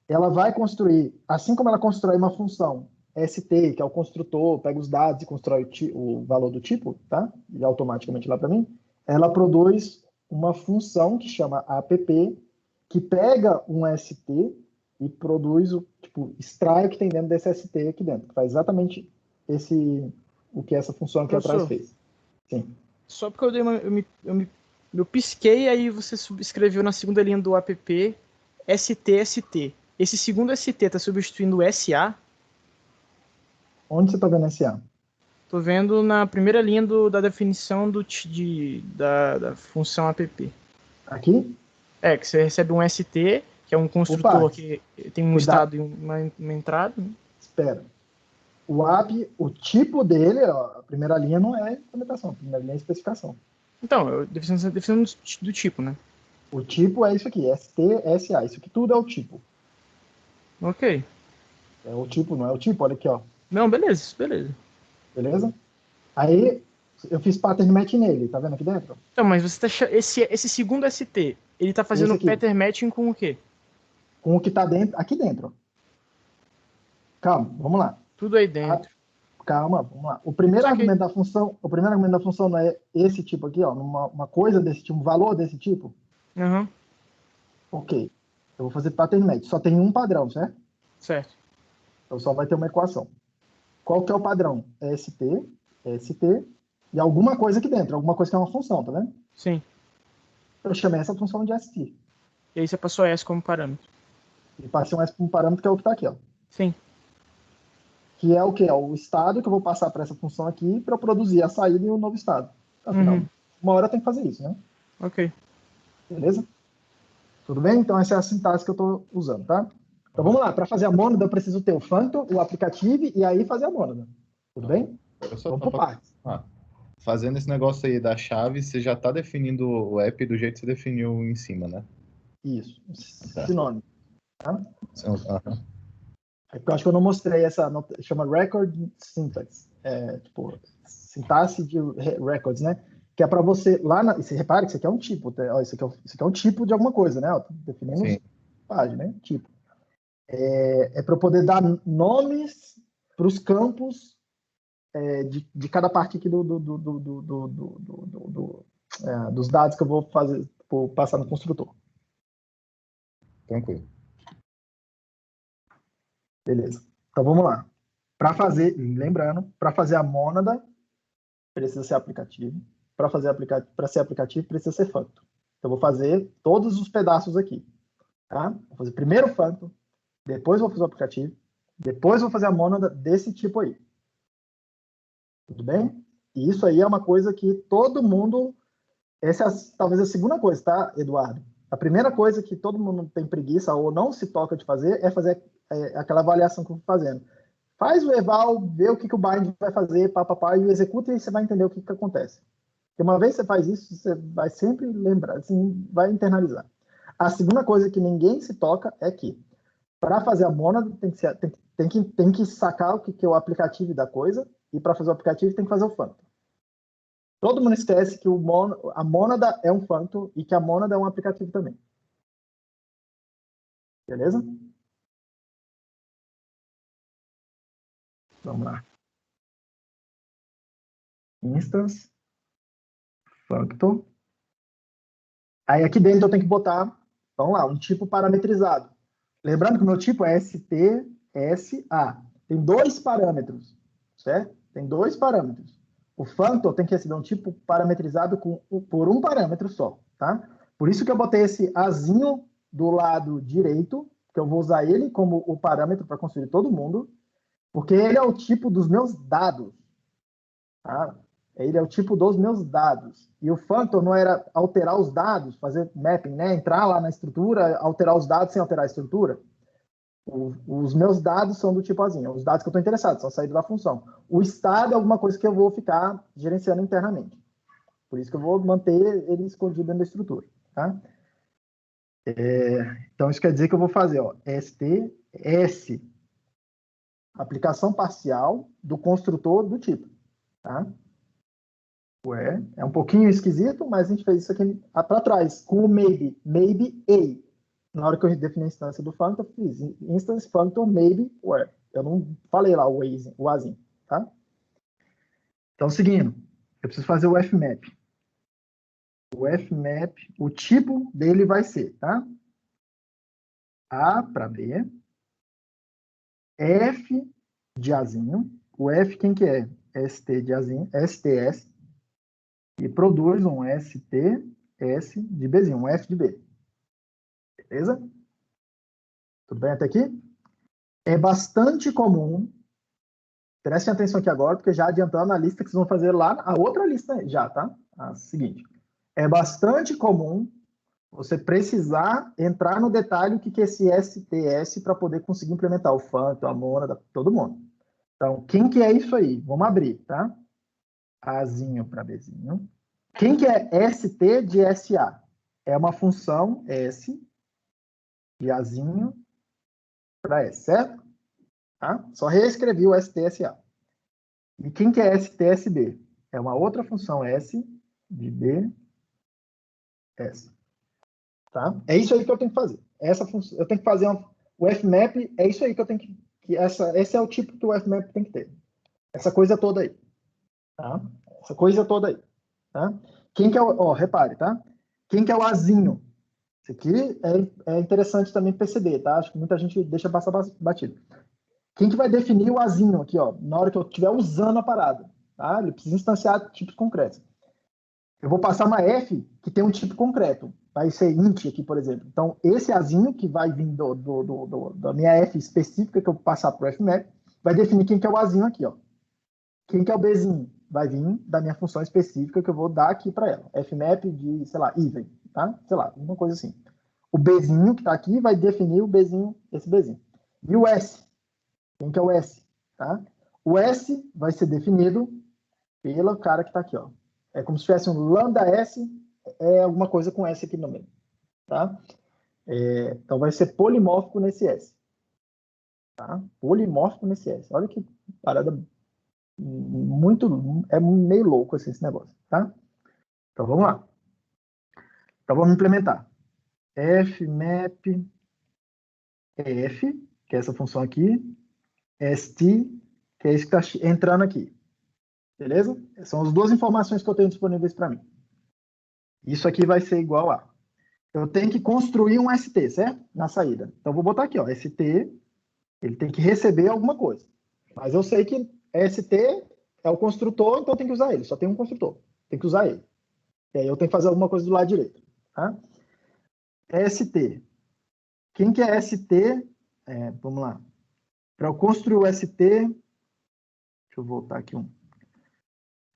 Ela vai construir, assim como ela constrói uma função ST, que é o construtor, pega os dados e constrói o valor do tipo, tá? E automaticamente lá para mim, ela produz uma função que chama app, que pega um ST e produz extrai o que tem dentro desse ST aqui dentro, que faz exatamente o que essa função aqui atrás fez. Sim. Só porque eu pisquei, aí você escreveu na segunda linha do app ST. Esse segundo ST está substituindo o SA? Onde você está vendo SA? Tô vendo na primeira linha da definição da função app. Aqui? É, que você recebe um ST, que é um construtor que tem um estado e uma entrada. Né? Espera. O app, o tipo dele, ó, a primeira linha não é implementação, a primeira linha é especificação. Então, definição do tipo, né? O tipo é isso aqui, ST, SA. Isso aqui tudo é o tipo. Ok. É o tipo, não é o tipo? Olha aqui, ó. Não, beleza, beleza. Beleza? Aí, eu fiz pattern match nele, tá vendo aqui dentro? Então, mas você tá esse segundo ST, ele tá fazendo pattern matching com o quê? Com o que tá dentro, aqui dentro. Calma, vamos lá. Tudo aí dentro. Calma, vamos lá. O primeiro argumento da função não é esse tipo aqui, ó, uma coisa desse tipo, um valor desse tipo? Uhum. Ok. Eu vou fazer pattern match. Só tem um padrão, certo? Certo. Então só vai ter uma equação. Qual que é o padrão? ST e alguma coisa aqui dentro. Alguma coisa que é uma função, tá vendo? Sim. Eu chamei essa função de ST. E aí você passou S como parâmetro. E passei um S como parâmetro, que é o que está aqui, ó. Sim. Que é o que? É o estado que eu vou passar para essa função aqui para eu produzir a saída e o novo estado. Afinal, uma hora eu tenho que fazer isso, né? Ok. Beleza? Tudo bem? Então essa é a sintaxe que eu estou usando, tá? Então vamos lá. Para fazer a mônada, eu preciso ter o functor, o aplicativo e aí fazer a mônada. Tudo bem? Vamos por partes. Fazendo esse negócio aí da chave, você já está definindo o app do jeito que você definiu em cima, né? Isso. Sinônimo. Tá? Uhum. É porque eu acho que eu não mostrei essa, chama record syntax, tipo, sintaxe de records, né? Que é para você, você repara que isso aqui é um tipo, ó, isso aqui é um tipo de alguma coisa, né? Ó, definimos página, né? Tipo. É para eu poder dar nomes para os campos de cada parte aqui dos dados que eu vou fazer, vou passar no construtor. Tranquilo. Beleza. Então vamos lá. Lembrando, para fazer a mônada, precisa ser aplicativo. Para ser aplicativo, precisa ser functor. Então, eu vou fazer todos os pedaços aqui. Tá? Vou fazer primeiro o functor, depois vou fazer o aplicativo, depois vou fazer a mônada desse tipo aí. Tudo bem? E isso aí é uma coisa que todo mundo... Essa é talvez a segunda coisa, tá, Eduardo? A primeira coisa que todo mundo tem preguiça ou não se toca de fazer é fazer aquela avaliação que eu estou fazendo. Faz o eval, vê o que o bind vai fazer, papapá, e executa e você vai entender o que acontece. Porque uma vez que você faz isso, você vai sempre lembrar, assim, vai internalizar. A segunda coisa que ninguém se toca é que, para fazer a mônada, tem que sacar o que é o aplicativo da coisa, e para fazer o aplicativo tem que fazer o functor. Todo mundo esquece que a mônada é um functor e que a mônada é um aplicativo também. Beleza? Vamos lá. Instance. Functor. Aí aqui dentro eu tenho que botar, vamos lá, um tipo parametrizado. Lembrando que o meu tipo é STSA. Tem dois parâmetros, certo? Tem dois parâmetros. O functor tem que receber um tipo parametrizado por um parâmetro só, tá? Por isso que eu botei esse azinho do lado direito, que eu vou usar ele como o parâmetro para construir todo mundo, porque ele é o tipo dos meus dados, tá? Ele é o tipo dos meus dados. E o functor não era alterar os dados, fazer mapping, né? Entrar lá na estrutura, alterar os dados sem alterar a estrutura. Os meus dados são do tipo os dados que eu estou interessado, são a saída da função. O estado é alguma coisa que eu vou ficar gerenciando internamente. Por isso que eu vou manter ele escondido dentro da estrutura, tá? Então, isso quer dizer que eu vou fazer, ó, STS, aplicação parcial do construtor do tipo, tá? Ué, é um pouquinho esquisito, mas a gente fez isso aqui para trás, com o maybe A. Na hora que eu defini a instância do functor, eu fiz instance functor maybe where. Eu não falei lá o azinho, tá? Então, seguindo, eu preciso fazer o fmap. O fmap, o tipo dele vai ser, tá? A para B, F de Azinho, o F quem que é? ST de Azinho, STS, e produz um STS de Bzinho, um F de B. Beleza? Tudo bem até aqui? É bastante comum, prestem atenção aqui agora, porque já adiantando a lista que vocês vão fazer lá, a outra lista já, tá? A seguinte. É bastante comum você precisar entrar no detalhe o que é esse STS para poder conseguir implementar o Phantom, a Mona, todo mundo. Então, quem que é isso aí? Vamos abrir, tá? Azinho para Bzinho. Quem que é ST de SA? É uma função S de Azinho para S, certo? Tá? Só reescrevi o STSA. E quem que é STSB? É uma outra função S de B, S. Tá? É isso aí que eu tenho que fazer. Essa função, eu tenho que fazer o fmap, é isso aí que eu tenho que esse é o tipo que o fmap tem que ter. Essa coisa toda aí. Tá? Essa coisa toda aí. Tá? Quem que é o... Ó, repare, tá? Quem que é o azinho? Isso aqui é interessante também perceber, tá? Acho que muita gente deixa passar batido. Quem que vai definir o azinho aqui, ó? Na hora que eu estiver usando a parada. Tá? Ele precisa instanciar tipos concretos. Eu vou passar uma F que tem um tipo concreto. Vai ser int aqui, por exemplo. Então, esse azinho que vai vir da minha F específica que eu vou passar para o fmap, vai definir quem que é o azinho aqui, ó. Quem que é o Bzinho? Vai vir da minha função específica que eu vou dar aqui para ela. Fmap de, sei lá, even, tá? Sei lá, uma coisa assim. O Bzinho que está aqui vai definir o Bzinho, esse Bzinho. E o S? Quem que é o S? Tá? O S vai ser definido pelo cara que está aqui, ó. É como se tivesse um lambda S, é alguma coisa com S aqui no meio, tá? Então vai ser polimórfico nesse S. Tá? Polimórfico nesse S. Olha que parada é meio louco esse negócio, tá? Então vamos lá. Então vamos implementar. Fmap F, que é essa função aqui, st, que é isso que está entrando aqui. Beleza? São as duas informações que eu tenho disponíveis para mim. Isso aqui vai ser igual a... Eu tenho que construir um ST, certo? Na saída. Então, vou botar aqui, ó, ST, ele tem que receber alguma coisa. Mas eu sei que ST é o construtor, então tem que usar ele. Só tem um construtor. Tem que usar ele. E aí eu tenho que fazer alguma coisa do lado direito. Tá? ST. Quem que é ST? Vamos lá. Para eu construir o ST, deixa eu voltar aqui um.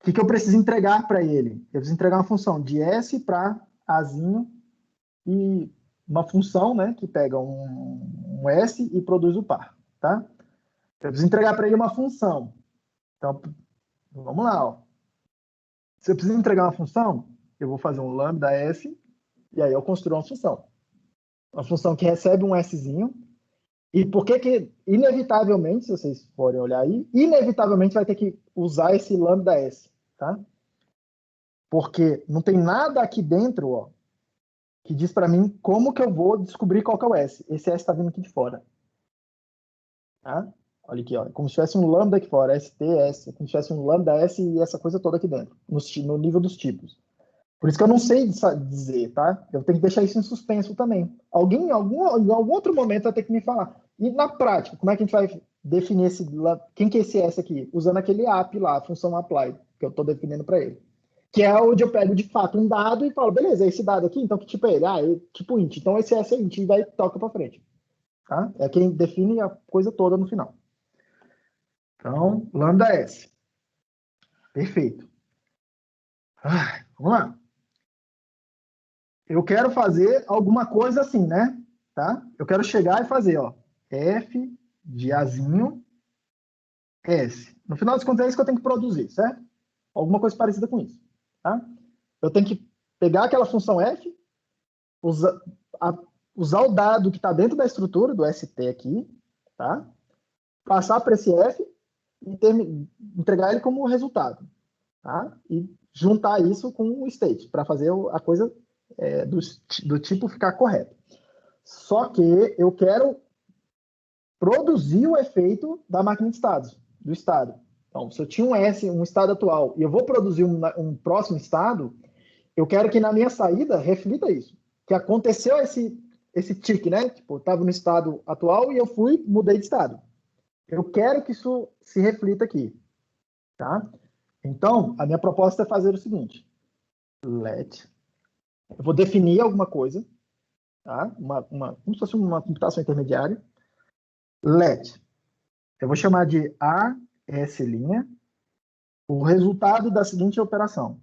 O que eu preciso entregar para ele? Eu preciso entregar uma função de S para Azinho e uma função, né, que pega um S e produz o par, tá? Eu preciso entregar para ele uma função. Então, vamos lá, ó. Se eu preciso entregar uma função, eu vou fazer um lambda S e aí eu construo uma função. Uma função que recebe um Szinho. E por que inevitavelmente, se vocês forem olhar aí, inevitavelmente vai ter que usar esse lambda S, tá? Porque não tem nada aqui dentro, ó, que diz para mim como que eu vou descobrir qual que é o S. Esse S está vindo aqui de fora. Tá? Olha aqui, ó, como se tivesse um lambda aqui fora, STS, como se tivesse um lambda S e essa coisa toda aqui dentro, no nível dos tipos. Por isso que eu não sei dizer, tá? Eu tenho que deixar isso em suspenso também. Alguém, em algum outro momento, vai ter que me falar. E na prática, como é que a gente vai definir quem que é esse S aqui? Usando aquele app lá, a função apply, que eu estou definindo para ele. Que é onde eu pego, de fato, um dado e falo, beleza, é esse dado aqui, então que tipo é ele? É tipo int. Então esse S é int e vai toca para frente. Tá? É quem define a coisa toda no final. Então, lambda S. Perfeito. Vamos lá. Eu quero fazer alguma coisa assim, né? Tá? Eu quero chegar e fazer, ó, F de Azinho S. No final das contas, é isso que eu tenho que produzir, certo? Alguma coisa parecida com isso, tá? eu tenho que pegar aquela função f, usar o dado que está dentro da estrutura do ST aqui, tá? Passar para esse f e entregar ele como resultado, tá? E juntar isso com o state, para fazer a coisa do tipo ficar correto. Só que eu quero produzir o efeito da máquina de estados, do estado. Então, se eu tinha um estado atual, e eu vou produzir um próximo estado, eu quero que na minha saída reflita isso. Que aconteceu esse tique, né? Tipo, eu estava no estado atual e eu mudei de estado. Eu quero que isso se reflita aqui, tá? Então, a minha proposta é fazer o seguinte. Let. Eu vou definir alguma coisa, tá? Como se fosse uma computação intermediária. Let. Eu vou chamar de AS', o resultado da seguinte operação.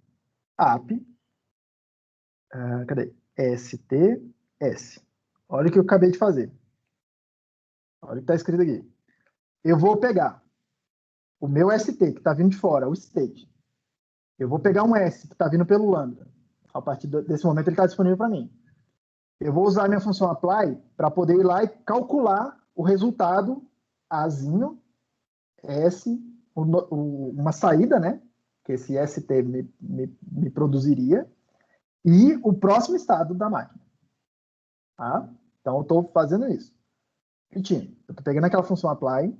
AP, cadê? STS. Olha o que eu acabei de fazer. Olha o que está escrito aqui. Eu vou pegar o meu ST, que está vindo de fora, o state. Eu vou pegar um S, que está vindo pelo lambda. A partir desse momento, ele está disponível para mim. Eu vou usar a minha função apply para poder ir lá e calcular o resultado Azinho, S, uma saída, né? Que esse ST me produziria, e o próximo estado da máquina. Tá? Então, eu estou fazendo isso. Repetindo, eu estou pegando aquela função apply,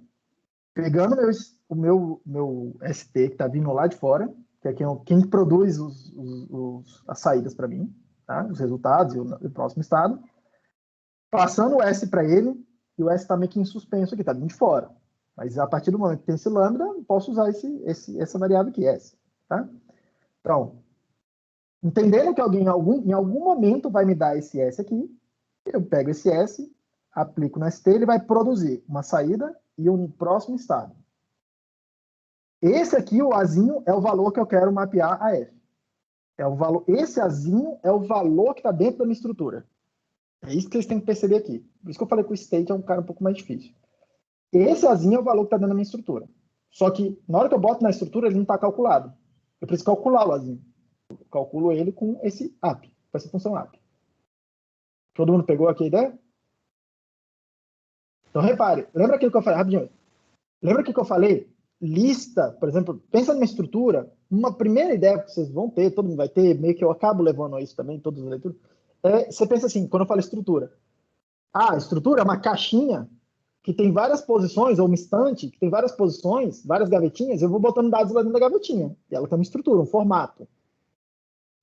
pegando o meu ST, que está vindo lá de fora, que é quem produz as saídas para mim, tá? Os resultados e o próximo estado, passando o S para ele, e o S está meio que em suspenso aqui, está vindo de fora. Mas a partir do momento que tem esse lambda, eu posso usar essa variável aqui, S. Tá? Então, entendendo que alguém em algum momento vai me dar esse S aqui, eu pego esse S, aplico no ST, ele vai produzir uma saída e um próximo estado. Esse aqui, o Azinho, é o valor que eu quero mapear a F. Esse Azinho é o valor que está dentro da minha estrutura. É isso que vocês têm que perceber aqui. Por isso que eu falei que o state é um cara um pouco mais difícil. Esse Azinho é o valor que está dentro da minha estrutura. Só que, na hora que eu boto na estrutura, ele não está calculado. Eu preciso calcular o Azinho. Eu calculo ele com esse app, com essa função app. Todo mundo pegou aqui a ideia? Então, repare. Lembra aquilo que eu falei? Rapidinho. Lembra aquilo que eu falei? Lista, por exemplo, pensa numa estrutura. Uma primeira ideia que vocês vão ter, todo mundo vai ter, meio que eu acabo levando a isso também, todas as leituras. Você pensa assim, quando eu falo estrutura. A estrutura é uma caixinha que tem várias posições, ou uma estante que tem várias posições, várias gavetinhas, eu vou botando dados lá dentro da gavetinha. E ela tem uma estrutura, um formato.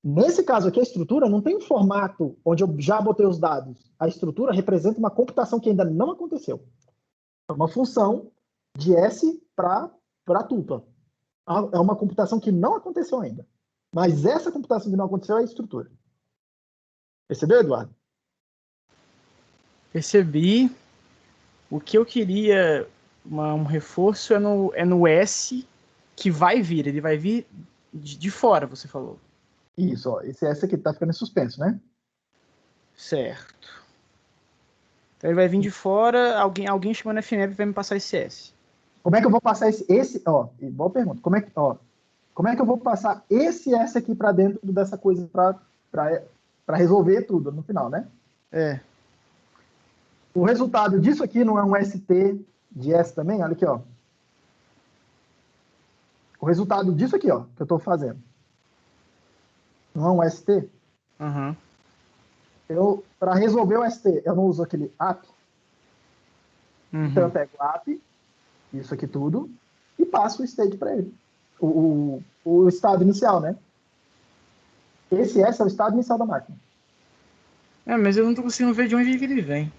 Nesse caso aqui, a estrutura não tem um formato onde eu já botei os dados. A estrutura representa uma computação que ainda não aconteceu. É uma função de S para tupa. É uma computação que não aconteceu ainda. Mas essa computação que não aconteceu é a estrutura. Percebeu, Eduardo? Percebi. O que eu queria, um reforço, é no S que vai vir. Ele vai vir de fora, você falou. Isso, ó. Esse S aqui tá ficando em suspenso, né? Certo. Então ele vai vir de fora, alguém chamando FMAP vai me passar esse S. Como é que eu vou passar esse ó, boa pergunta. Como é que eu vou passar esse S aqui para dentro dessa coisa para resolver tudo no final, né? O resultado disso aqui não é um ST de S também? Olha aqui, ó. O resultado disso aqui, ó, que eu estou fazendo. Não é um ST? Uhum. Para resolver o ST, eu não uso aquele app. Uhum. Então eu pego o app, isso aqui tudo, e passo o state para ele. O estado inicial, né? Esse S é o estado inicial da máquina. Mas eu não estou conseguindo ver de onde ele vem.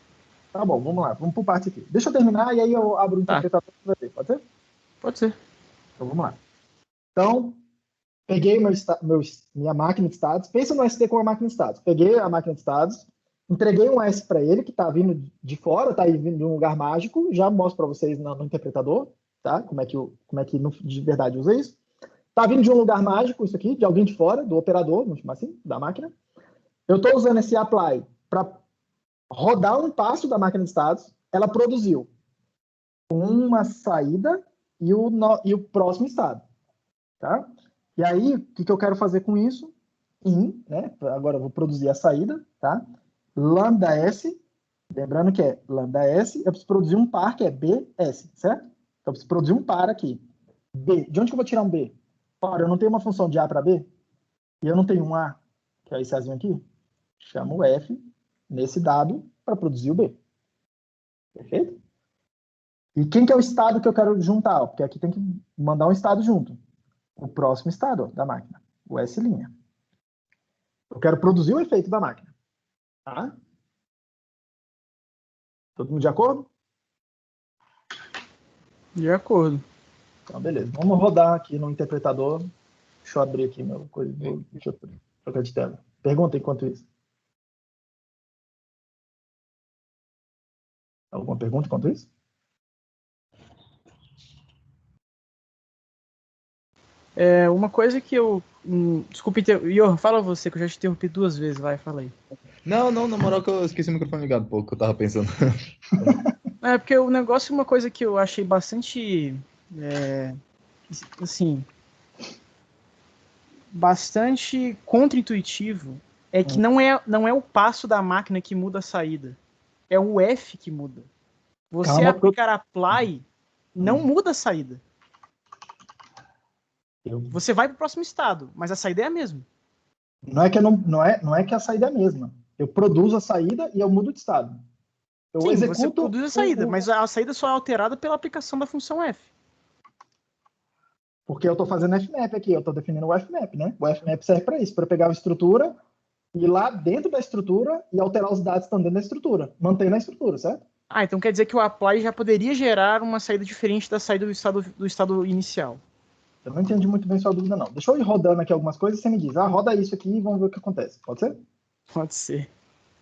Tá bom, vamos lá. Vamos por parte aqui. Deixa eu terminar e aí eu abro o interpretador para você ver. Pode ser? Pode ser. Então vamos lá. Então, peguei minha máquina de estados. Pensa no ST como uma máquina de estados. Peguei a máquina de estados, entreguei um S para ele, que está vindo de fora, está vindo de um lugar mágico. Já mostro para vocês no interpretador, tá? Como é que de verdade usa isso. Está vindo de um lugar mágico, isso aqui, de alguém de fora, do operador, vamos chamar assim, da máquina. Eu estou usando esse apply para rodar um passo da máquina de estados. Ela produziu uma saída e o próximo estado. Tá? E aí, o que eu quero fazer com isso? in, né? Agora eu vou produzir a saída, tá? Lambda S, lembrando que é lambda S, eu preciso produzir um par que é BS, certo? Então eu preciso produzir um par aqui. B, de onde que eu vou tirar um B? Ora, eu não tenho uma função de A para B, e eu não tenho um A, que é esse Azinho aqui. Chamo o F nesse dado para produzir o B. Perfeito? E quem que é o estado que eu quero juntar? Porque aqui tem que mandar um estado junto. O próximo estado da máquina, o S'. Eu quero produzir o efeito da máquina. Tá? Todo mundo de acordo? De acordo. Então, beleza. Vamos rodar aqui no interpretador. Deixa eu abrir aqui meu coisa. Deixa eu trocar de tela. Pergunta enquanto isso. Alguma pergunta enquanto isso? Uma coisa que eu... desculpe, Ior, fala você, que eu já te interrompi 2 vezes. Vai, fala aí. Não, na moral que eu esqueci o microfone ligado, pô, que eu tava pensando. Porque o negócio, uma coisa que eu achei bastante... assim... bastante contra-intuitivo é que não é o passo da máquina que muda a saída. É o F que muda. Você aplicar apply não muda a saída. Você vai para o próximo estado, mas a saída é a mesma. Não é que a saída é a mesma. Eu produzo a saída e eu mudo de estado. Eu Sim, executo você produz a saída, mas a saída só é alterada pela aplicação da função F. Porque eu estou fazendo fmap aqui, eu estou definindo o fmap, né? O fmap serve para isso, para pegar a estrutura, ir lá dentro da estrutura e alterar os dados que estão dentro da estrutura, mantendo a estrutura, certo? Então quer dizer que o apply já poderia gerar uma saída diferente da saída do estado inicial. Eu não entendi muito bem sua dúvida, não. Deixa eu ir rodando aqui algumas coisas e você me diz, roda isso aqui e vamos ver o que acontece. Pode ser? Pode ser.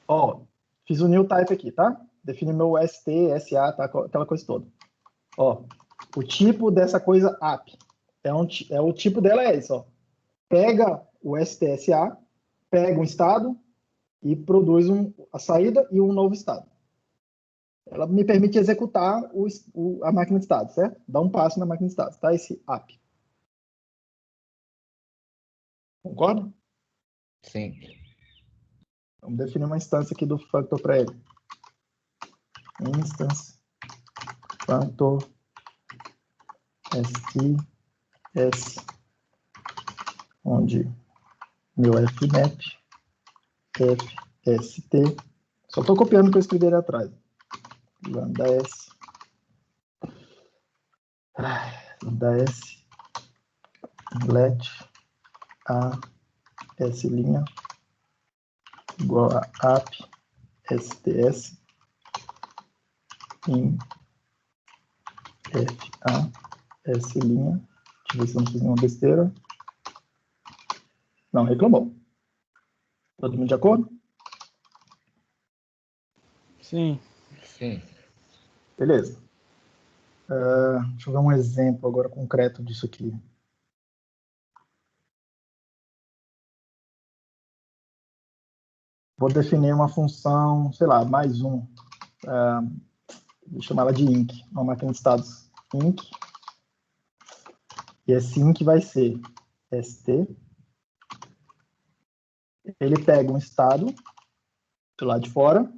Ó, fiz o new type aqui, tá? Defini meu ST, SA, tá? Aquela coisa toda. Ó, o tipo dessa coisa app. O tipo dela é esse, ó. Pega o STSA, pega um estado e produz a saída e um novo estado. Ela me permite executar a máquina de estado, certo? Dá um passo na máquina de estado, tá? Esse app. Concorda? Sim. Vamos definir uma instância aqui do functor para ele. Instance functor STS, onde meu fmap fst, só estou copiando o que eu escrevi ali atrás. Lambda S, lambda S, let a S' igual a app STS em FA S'. Deixa eu ver se eu não fiz nenhuma besteira. Não, reclamou. Todo mundo de acordo? Sim. Sim. Beleza. Deixa eu ver um exemplo agora concreto disso aqui. Vou definir uma função, sei lá, mais um. Vou chamar ela de inc, uma máquina de estados inc. E esse inc vai ser st. Ele pega um estado do lado de fora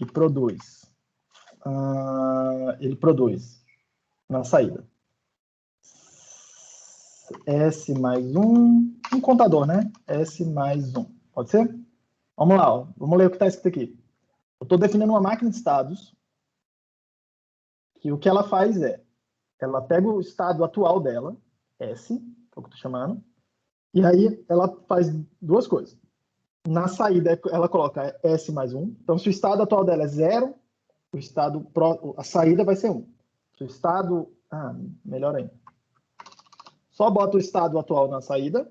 e produz. Ele produz na saída S mais um contador, né? S mais um. Pode ser? Vamos lá, ó. Vamos ler o que está escrito aqui. Eu estou definindo uma máquina de estados que o que ela faz é, ela pega o estado atual dela, S, que é o que eu estou chamando, e aí ela faz duas coisas. Na saída, ela coloca S mais um. Então, se o estado atual dela é 0, a saída vai ser 1. Se o estado... melhor ainda. Só bota o estado atual na saída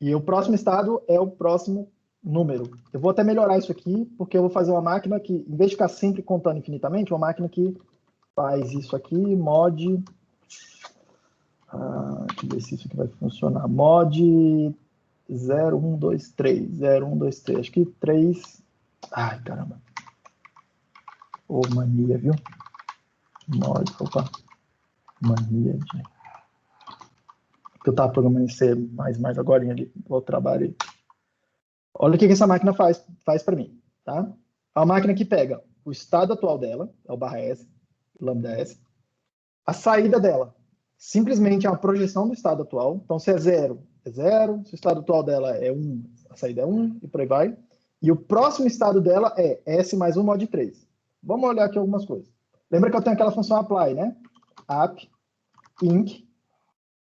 e o próximo estado é o próximo número. Eu vou até melhorar isso aqui, porque eu vou fazer uma máquina que, em vez de ficar sempre contando infinitamente, uma máquina que faz isso aqui, mod... deixa eu ver se isso aqui vai funcionar. Mod 0, 1, 2, 3. 0, 1, 2, 3. Acho que 3... Ai, caramba. Mania, viu? Mod, opa. Mania de... que eu estava programando em C++ agora ali, vou trabalhar. Olha o que essa máquina faz para mim, tá? É uma máquina que pega o estado atual dela, é o barra S, lambda S, a saída dela, simplesmente é uma projeção do estado atual. Então, se é 0, é 0. Se o estado atual dela é 1, a saída é 1, e por aí vai. E o próximo estado dela é S mais 1 mod 3. Vamos olhar aqui algumas coisas. Lembra que eu tenho aquela função apply, né? App, inc.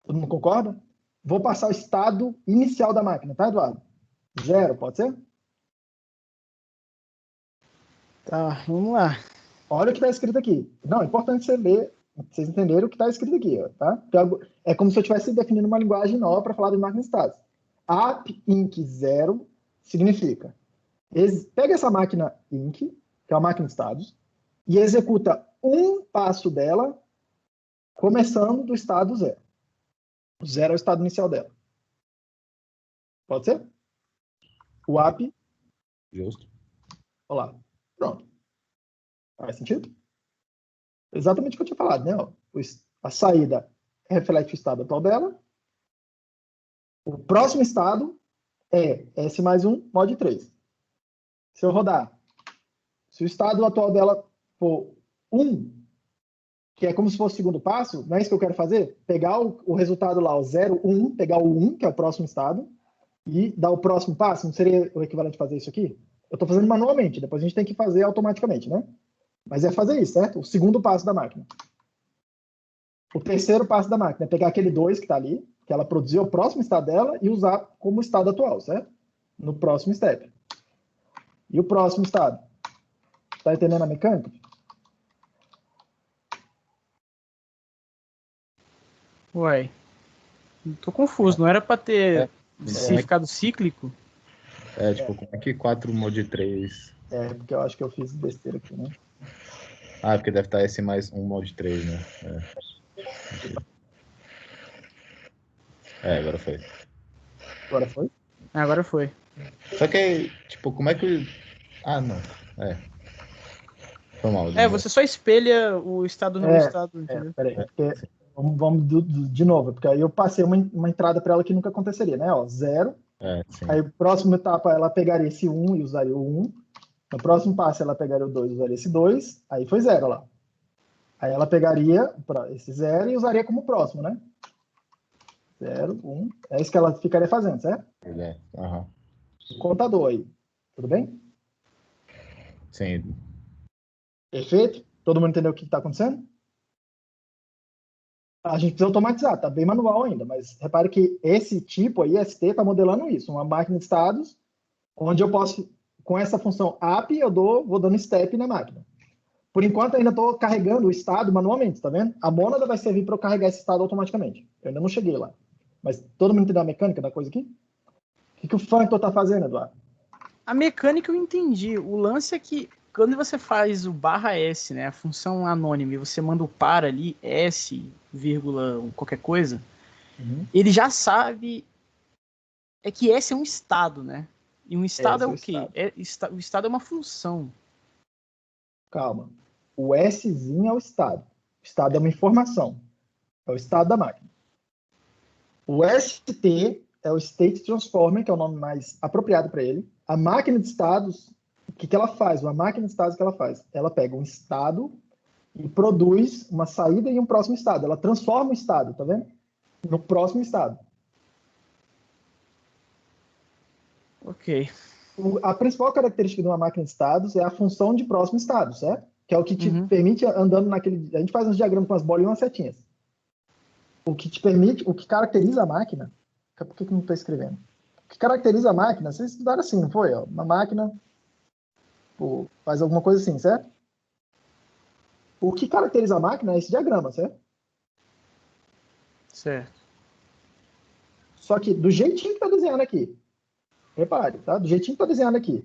Todo mundo concorda? Vou passar o estado inicial da máquina, tá, Eduardo? 0, pode ser? Tá, vamos lá. Olha o que está escrito aqui. Não, é importante você ler, vocês entenderem o que está escrito aqui, ó, tá? É como se eu estivesse definindo uma linguagem nova para falar de máquina de estados. App inc 0 significa, pega essa máquina inc, que é uma máquina de estados, e executa um passo dela, começando do estado 0. O 0 é o estado inicial dela. Pode ser? O app. Justo. Olha lá. Pronto. Faz sentido? Exatamente o que eu tinha falado, né? A saída reflete o estado atual dela. O próximo estado é S mais 1 mod 3. Se eu rodar, se o estado atual dela for 1, que é como se fosse o segundo passo, não é isso que eu quero fazer? Pegar o resultado lá, o 0, 1, pegar o 1, que é o próximo estado, e dar o próximo passo. Não seria o equivalente a fazer isso aqui? Eu estou fazendo manualmente, depois a gente tem que fazer automaticamente, né? Mas é fazer isso, certo? O segundo passo da máquina. O terceiro passo da máquina é pegar aquele 2 que está ali, que ela produziu o próximo estado dela, e usar como estado atual, certo? No próximo step. E o próximo estado? Está entendendo a mecânica? Uai, tô confuso. Não era para ter É. significado cíclico? Tipo, como é que 4 mod 3? É, porque eu acho que eu fiz besteira aqui, né? Ah, porque deve estar S mais 1 mod 3, né? Agora foi. Agora foi? Agora foi. Só que, tipo, como é que... Ah, não. Foi mal. Você só espelha o estado no estado, entendeu? Peraí. Vamos de novo, porque aí eu passei uma entrada para ela que nunca aconteceria, né? Ó, 0. Sim. Aí, próxima etapa, ela pegaria esse 1 e usaria o 1. No próximo passo, ela pegaria o 2 e usaria esse 2. Aí foi 0 lá. Aí ela pegaria esse 0 e usaria como próximo, né? 0, 1. É isso que ela ficaria fazendo, certo? Aham. Contador aí. Tudo bem? Sim. Perfeito? Todo mundo entendeu o que está acontecendo? A gente precisa automatizar, tá bem manual ainda, mas repare que esse tipo aí, ST, está modelando isso, uma máquina de estados, onde eu posso, com essa função app, vou dando step na máquina. Por enquanto, ainda estou carregando o estado manualmente, tá vendo? A mônada vai servir para eu carregar esse estado automaticamente. Eu ainda não cheguei lá. Mas todo mundo entendeu a mecânica da coisa aqui? O que o Phantom está fazendo, Eduardo? A mecânica eu entendi. O lance é que quando você faz o barra S, né, a função anônima, e você manda o para ali, S, vírgula, qualquer coisa, ele já sabe que S é um estado, né? E um estado é o quê? O estado é uma função. Calma. O Szinho é o estado. O estado é uma informação. É o estado da máquina. O ST é o State Transformer, que é o nome mais apropriado para ele. A máquina de estados, o que ela faz? Uma máquina de estados que ela faz? Ela pega um estado e produz uma saída e um próximo estado. Ela transforma o estado, tá vendo? No próximo estado. Ok. A principal característica de uma máquina de estados é a função de próximo estado, certo? Que é o que te permite, andando naquele... A gente faz uns diagramas com as bolas e umas setinhas. O que te permite, o que caracteriza a máquina... Por que não estou escrevendo? O que caracteriza a máquina, vocês estudaram assim, não foi? Uma máquina faz alguma coisa assim, certo? O que caracteriza a máquina é esse diagrama, certo? Certo. Só que do jeitinho que está desenhando aqui, repare, tá? Do jeitinho que está desenhando aqui,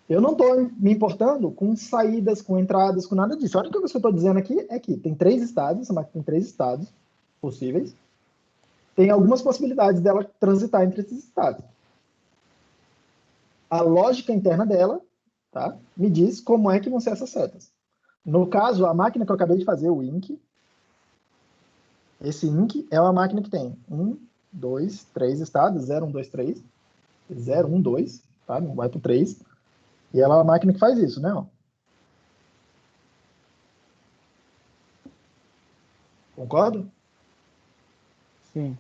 eu não estou me importando com saídas, com entradas, com nada disso. A única coisa que eu estou dizendo aqui é que tem 3 estados, essa máquina tem 3 estados possíveis, tem algumas possibilidades dela transitar entre esses estados. A lógica interna dela, tá, me diz como é que vão ser essas setas. No caso, a máquina que eu acabei de fazer, o INC, Esse INC é uma máquina que tem 1, 2, 3 estados, 0, 1, 2, 3. 0, 1, 2, tá? Não vai para o 3. E ela é uma máquina que faz isso, né? Ó. Concorda? Sim.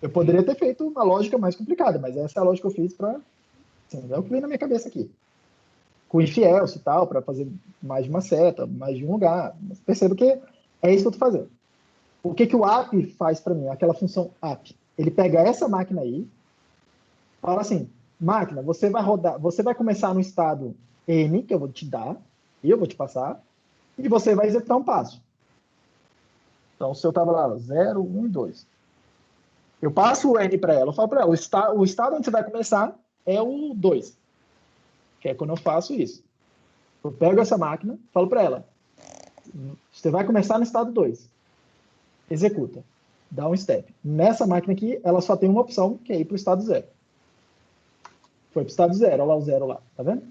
Eu poderia ter feito uma lógica mais complicada, mas essa é a lógica que eu fiz para... Assim, é o que veio na minha cabeça aqui. Com if else e tal, para fazer mais de uma seta, mais de um lugar. Mas perceba que é isso que eu estou fazendo. O que o app faz para mim? Aquela função app. Ele pega essa máquina aí, fala assim, máquina, você vai rodar, você vai começar no estado N, que eu vou te dar, e eu vou te passar, e você vai executar um passo. Então, se eu estava lá, 0, 1 e 2. Eu passo o N para ela, eu falo para ela, o estado onde você vai começar é o 2. Que é quando eu faço isso. Eu pego essa máquina, falo para ela, você vai começar no estado 2. Executa. Dá um step. Nessa máquina aqui, ela só tem uma opção, que é ir para o estado 0. Foi para o estado 0, olha lá o 0 lá, tá vendo?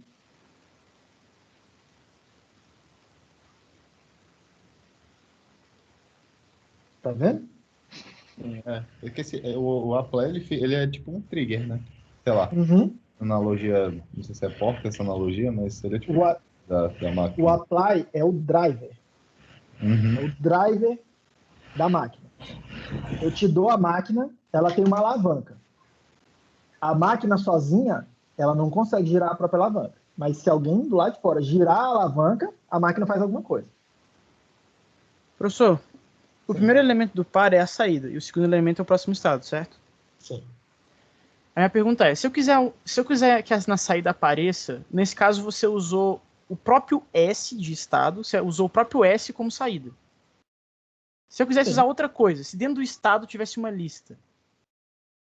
Tá vendo? Porque o apply, ele é tipo um trigger, né? Sei lá, Uhum. analogia, não sei se é porca essa analogia, mas seria tipo da máquina. O apply é o driver. É o driver da máquina. Eu te dou a máquina, ela tem uma alavanca. A máquina sozinha, ela não consegue girar a própria alavanca. Mas se alguém do lado de fora girar a alavanca, a máquina faz alguma coisa. Professor, o Sim. primeiro elemento do par é a saída, e o segundo elemento é o próximo estado, certo? Sim. A minha pergunta é, se eu quiser que na saída apareça, nesse caso você usou o próprio S de estado, você usou o próprio S como saída. Se eu quisesse usar outra coisa, se dentro do estado tivesse uma lista,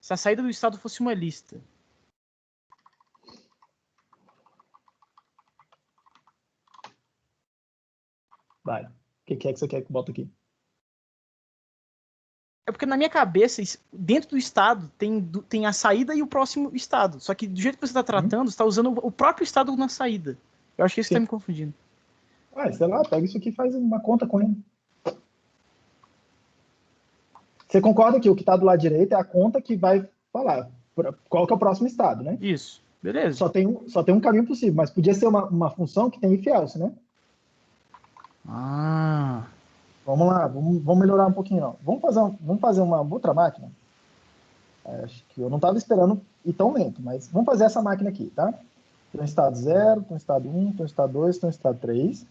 se a saída do estado fosse uma lista. Vai. O que é que você quer que eu bote aqui? É porque na minha cabeça, dentro do estado, tem a saída e o próximo estado. Só que do jeito que você está tratando, você está usando o próprio estado na saída. Eu acho que isso está me confundindo. Sei lá, pega isso aqui e faz uma conta com ele. Você concorda que o que está do lado direito é a conta que vai falar qual que é o próximo estado, né? Isso, beleza. Só tem um caminho possível, mas podia ser uma função que tem if else, né? Ah. Vamos lá, vamos melhorar um pouquinho. Ó. Vamos fazer uma outra máquina. Acho que eu não estava esperando ir tão lento, mas vamos fazer essa máquina aqui, tá? Tem um estado 0, tem um estado 1, tem um estado 2, tem um estado 3.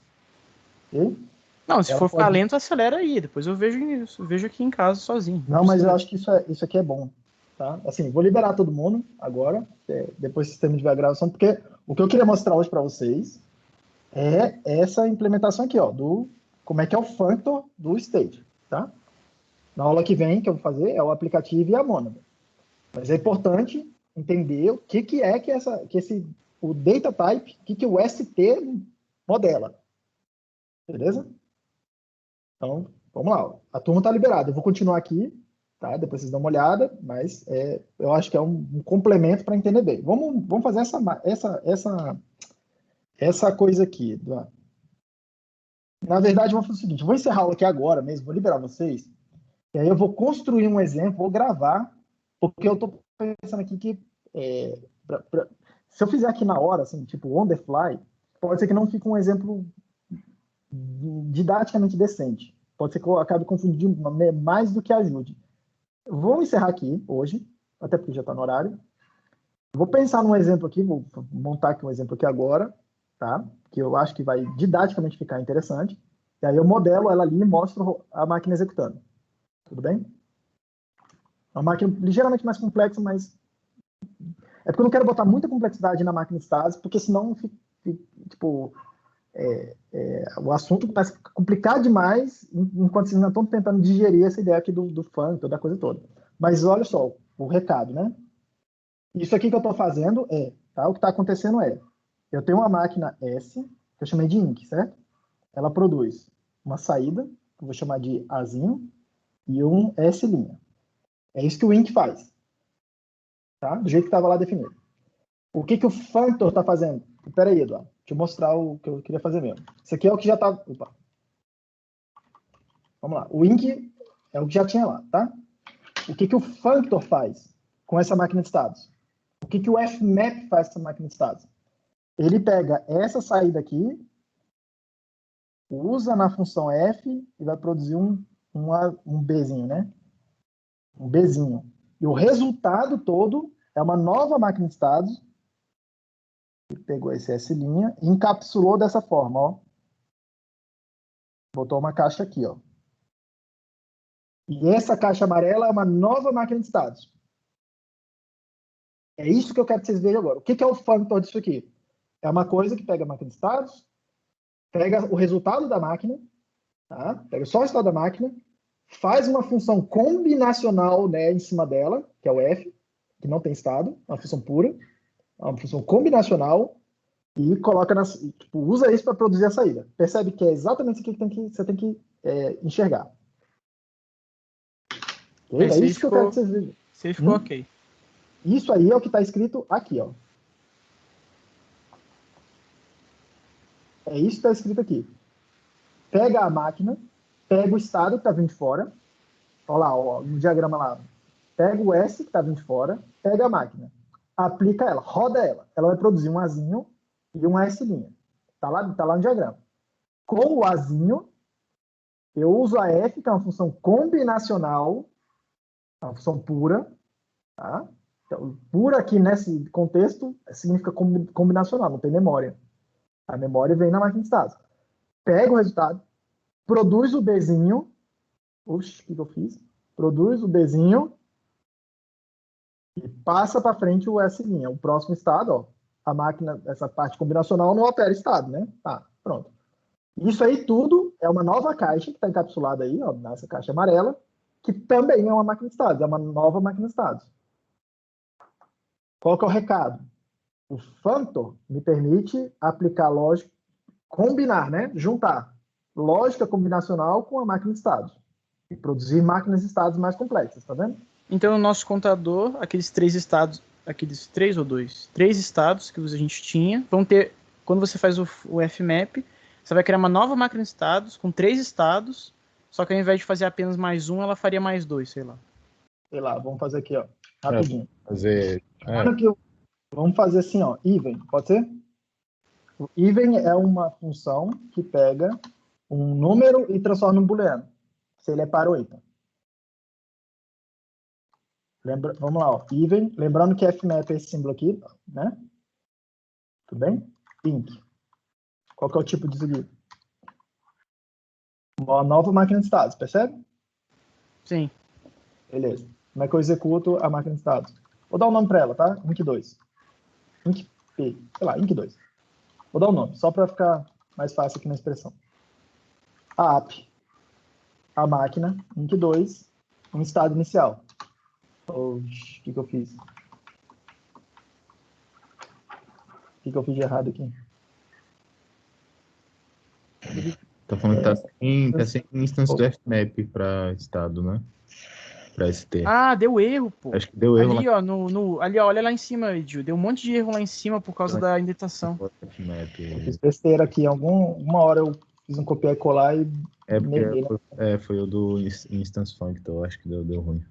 Okay? Não, se for ficar lento, acelera aí. Depois eu vejo isso. Eu vejo aqui em casa sozinho. Não, mas eu acho que isso aqui é bom. Tá? Assim, vou liberar todo mundo agora, depois do sistema de gravação, porque o que eu queria mostrar hoje para vocês é essa implementação aqui, ó, do como é que é o functor do state, tá? Na aula que vem, que eu vou fazer, é o aplicativo e a mônada. Mas é importante entender o que é que o data type, o que o ST modela. Beleza? Então, vamos lá. A turma está liberada. Eu vou continuar aqui, tá? Depois vocês dão uma olhada, mas eu acho que é um complemento para entender bem. Vamos fazer essa coisa aqui. Na verdade, vamos fazer o seguinte, vou encerrar a aula aqui agora mesmo, vou liberar vocês, e aí eu vou construir um exemplo, vou gravar, porque eu estou pensando aqui que se eu fizer aqui na hora, assim, tipo on the fly, pode ser que não fique um exemplo didaticamente decente. Pode ser que eu acabe confundindo mais do que ajude. Vou encerrar aqui hoje, até porque já está no horário. Vou pensar num exemplo aqui, vou montar aqui um exemplo aqui agora, tá? Que eu acho que vai didaticamente ficar interessante. E aí eu modelo ela ali e mostro a máquina executando. Tudo bem? É uma máquina ligeiramente mais complexa, mas é porque eu não quero botar muita complexidade na máquina Stasi, porque senão tipo, o assunto começa a complicar demais enquanto vocês ainda estão tentando digerir essa ideia aqui do funk, toda a coisa toda. Mas olha só, o recado, né? Isso aqui que eu estou fazendo tá? O que está acontecendo eu tenho uma máquina S, que eu chamei de INC, certo? Ela produz uma saída, que eu vou chamar de Azinho, e um S'. É isso que o INC faz, tá? Do jeito que estava lá definido. O que o functor está fazendo? Espera aí, Eduardo. Deixa eu mostrar o que eu queria fazer mesmo. Isso aqui é o que já está... Opa. Vamos lá. O INC É o que já tinha lá, tá? O que o functor faz com essa máquina de estados? O que o fmap faz com essa máquina de estados? Ele pega essa saída aqui, usa na função f e vai produzir um bzinho, né? Um bzinho. E o resultado todo é uma nova máquina de estados. Ele pegou esse S' e encapsulou dessa forma, ó. Botou uma caixa aqui, ó. E essa caixa amarela é uma nova máquina de estados. É isso que eu quero que vocês vejam agora. O que é o functor disso aqui? É uma coisa que pega a máquina de estados, pega o resultado da máquina, tá? Pega só o estado da máquina, faz uma função combinacional, né, em cima dela, que é o f, que não tem estado, é uma função pura, é uma função combinacional, e coloca tipo, usa isso para produzir a saída. Percebe que é exatamente isso que você tem que enxergar. Okay? É isso que eu quero que vocês vejam. Você ficou ok. Isso aí é o que está escrito aqui, ó. É isso que está escrito aqui. Pega a máquina, pega o estado que está vindo de fora. Olha lá, ó, no diagrama lá. Pega o S que está vindo de fora, pega a máquina, aplica ela, roda ela. Ela vai produzir um Azinho e um S'. Tá lá no diagrama. Com o Azinho, eu uso a F, que é uma função combinacional, uma função pura. Tá? Então, pura aqui nesse contexto significa combinacional, não tem memória. A memória vem na máquina de estados. Pega o resultado, produz o Bzinho. Oxe, o que eu fiz? Produz o Bzinho e passa para frente o S'. O próximo estado, ó, a máquina, essa parte combinacional não altera estado, né? Tá, pronto. Isso aí tudo é uma nova caixa que está encapsulada aí, ó, nessa caixa amarela, que também é uma máquina de estados, é uma nova máquina de estados. Qual que é o recado? O functor me permite aplicar lógica, combinar, né? Juntar lógica combinacional com a máquina de estados e produzir máquinas de estados mais complexas, tá vendo? Então, o nosso contador, aqueles 3 estados, aqueles 3 ou 2, 3 estados que a gente tinha, vão ter, quando você faz o fmap, você vai criar uma nova máquina de estados com 3 estados, só que ao invés de fazer apenas mais um, ela faria mais 2, sei lá. Sei lá, vamos fazer aqui, ó, rapidinho. Fazer... Vamos fazer assim, ó, even, pode ser? O even é uma função que pega um número e transforma em booleano, se ele é par ou ímpar. Vamos lá, ó, even, lembrando que fmap é esse símbolo aqui, né? Tudo bem? Int. Qual que é o tipo disso aqui? Uma nova máquina de estados, percebe? Sim. Beleza. Como é que eu executo a máquina de estados? Vou dar um nome para ela, tá? Inc2. Inc P, sei lá, Inc2. Vou dar um nome, só para ficar mais fácil aqui na expressão. A app, a máquina, Inc2, um estado inicial. O que eu fiz? O que eu fiz de errado aqui? Tá falando que tá sem instance do fmap para estado, né? Para ST. Ah, deu erro, pô. Acho que deu erro ali, ó, ali, ó, olha lá em cima, Edil. Deu um monte de erro lá em cima por causa da indentação. Eu fiz besteira aqui. Uma hora eu fiz um copiar e colar e neguei, né? Foi o do instance functor, acho que deu ruim.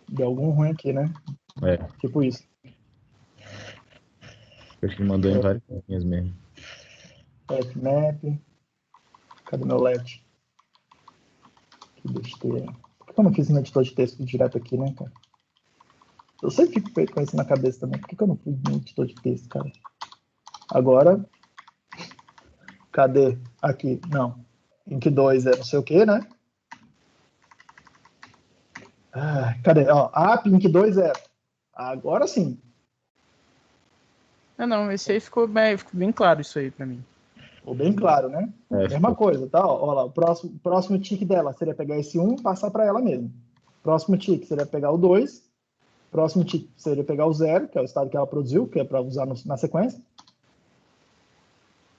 Deu algum ruim aqui, né? É. Tipo isso. Acho que mandou em várias linhas mesmo. Fmap. Cadê meu LED? Que besteira. Por que eu não fiz no editor de texto direto aqui, né, cara? Eu sempre fico com isso na cabeça também. Por que eu não fiz no editor de texto, cara? Agora. Cadê? Aqui. Não. Inc2 é não sei o que, né? Cadê? Ó, app Inc2 é. Agora sim. Não, esse aí ficou bem claro isso aí pra mim. Ficou bem claro, né? Mesma coisa, tá? Ó lá, o próximo tique dela seria pegar esse 1 e passar para ela mesmo. Próximo tique seria pegar o 2. Próximo tique seria pegar o 0, que é o estado que ela produziu, que é para usar na sequência.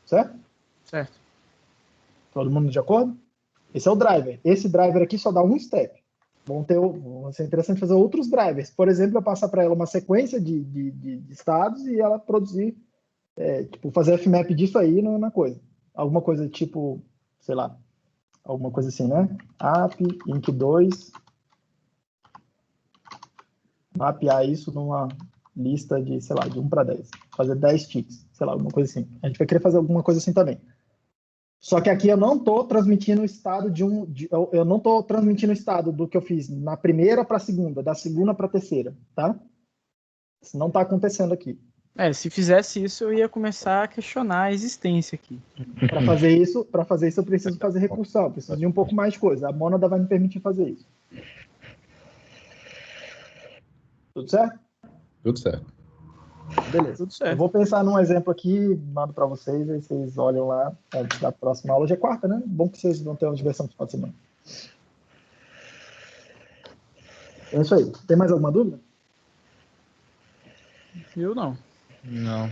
Certo? Certo. Todo mundo de acordo? Esse é o driver. Esse driver aqui só dá um step. Vai ser interessante fazer outros drivers. Por exemplo, eu passar para ela uma sequência de estados e ela produzir, tipo, fazer fmap disso aí na coisa. Alguma coisa tipo, sei lá, alguma coisa assim, né? App, inc2, mapear isso numa lista de, sei lá, de 1 para 10. Fazer 10 ticks, sei lá, alguma coisa assim. A gente vai querer fazer alguma coisa assim também. Só que aqui eu não estou transmitindo o estado eu não estou transmitindo o estado do que eu fiz na primeira para a segunda, da segunda para a terceira, tá? Isso não está acontecendo aqui. Se fizesse isso, eu ia começar a questionar a existência aqui. Para fazer isso, eu preciso fazer recursão, eu preciso de um pouco mais de coisa. A Monada vai me permitir fazer isso. Tudo certo? Tudo certo. Beleza. Tudo certo. Eu vou pensar num exemplo aqui, mando para vocês, aí vocês olham lá antes da próxima aula. Hoje é quarta, né? Bom que vocês vão ter uma diversão no final de semana. É isso aí. Tem mais alguma dúvida? Eu não. Não.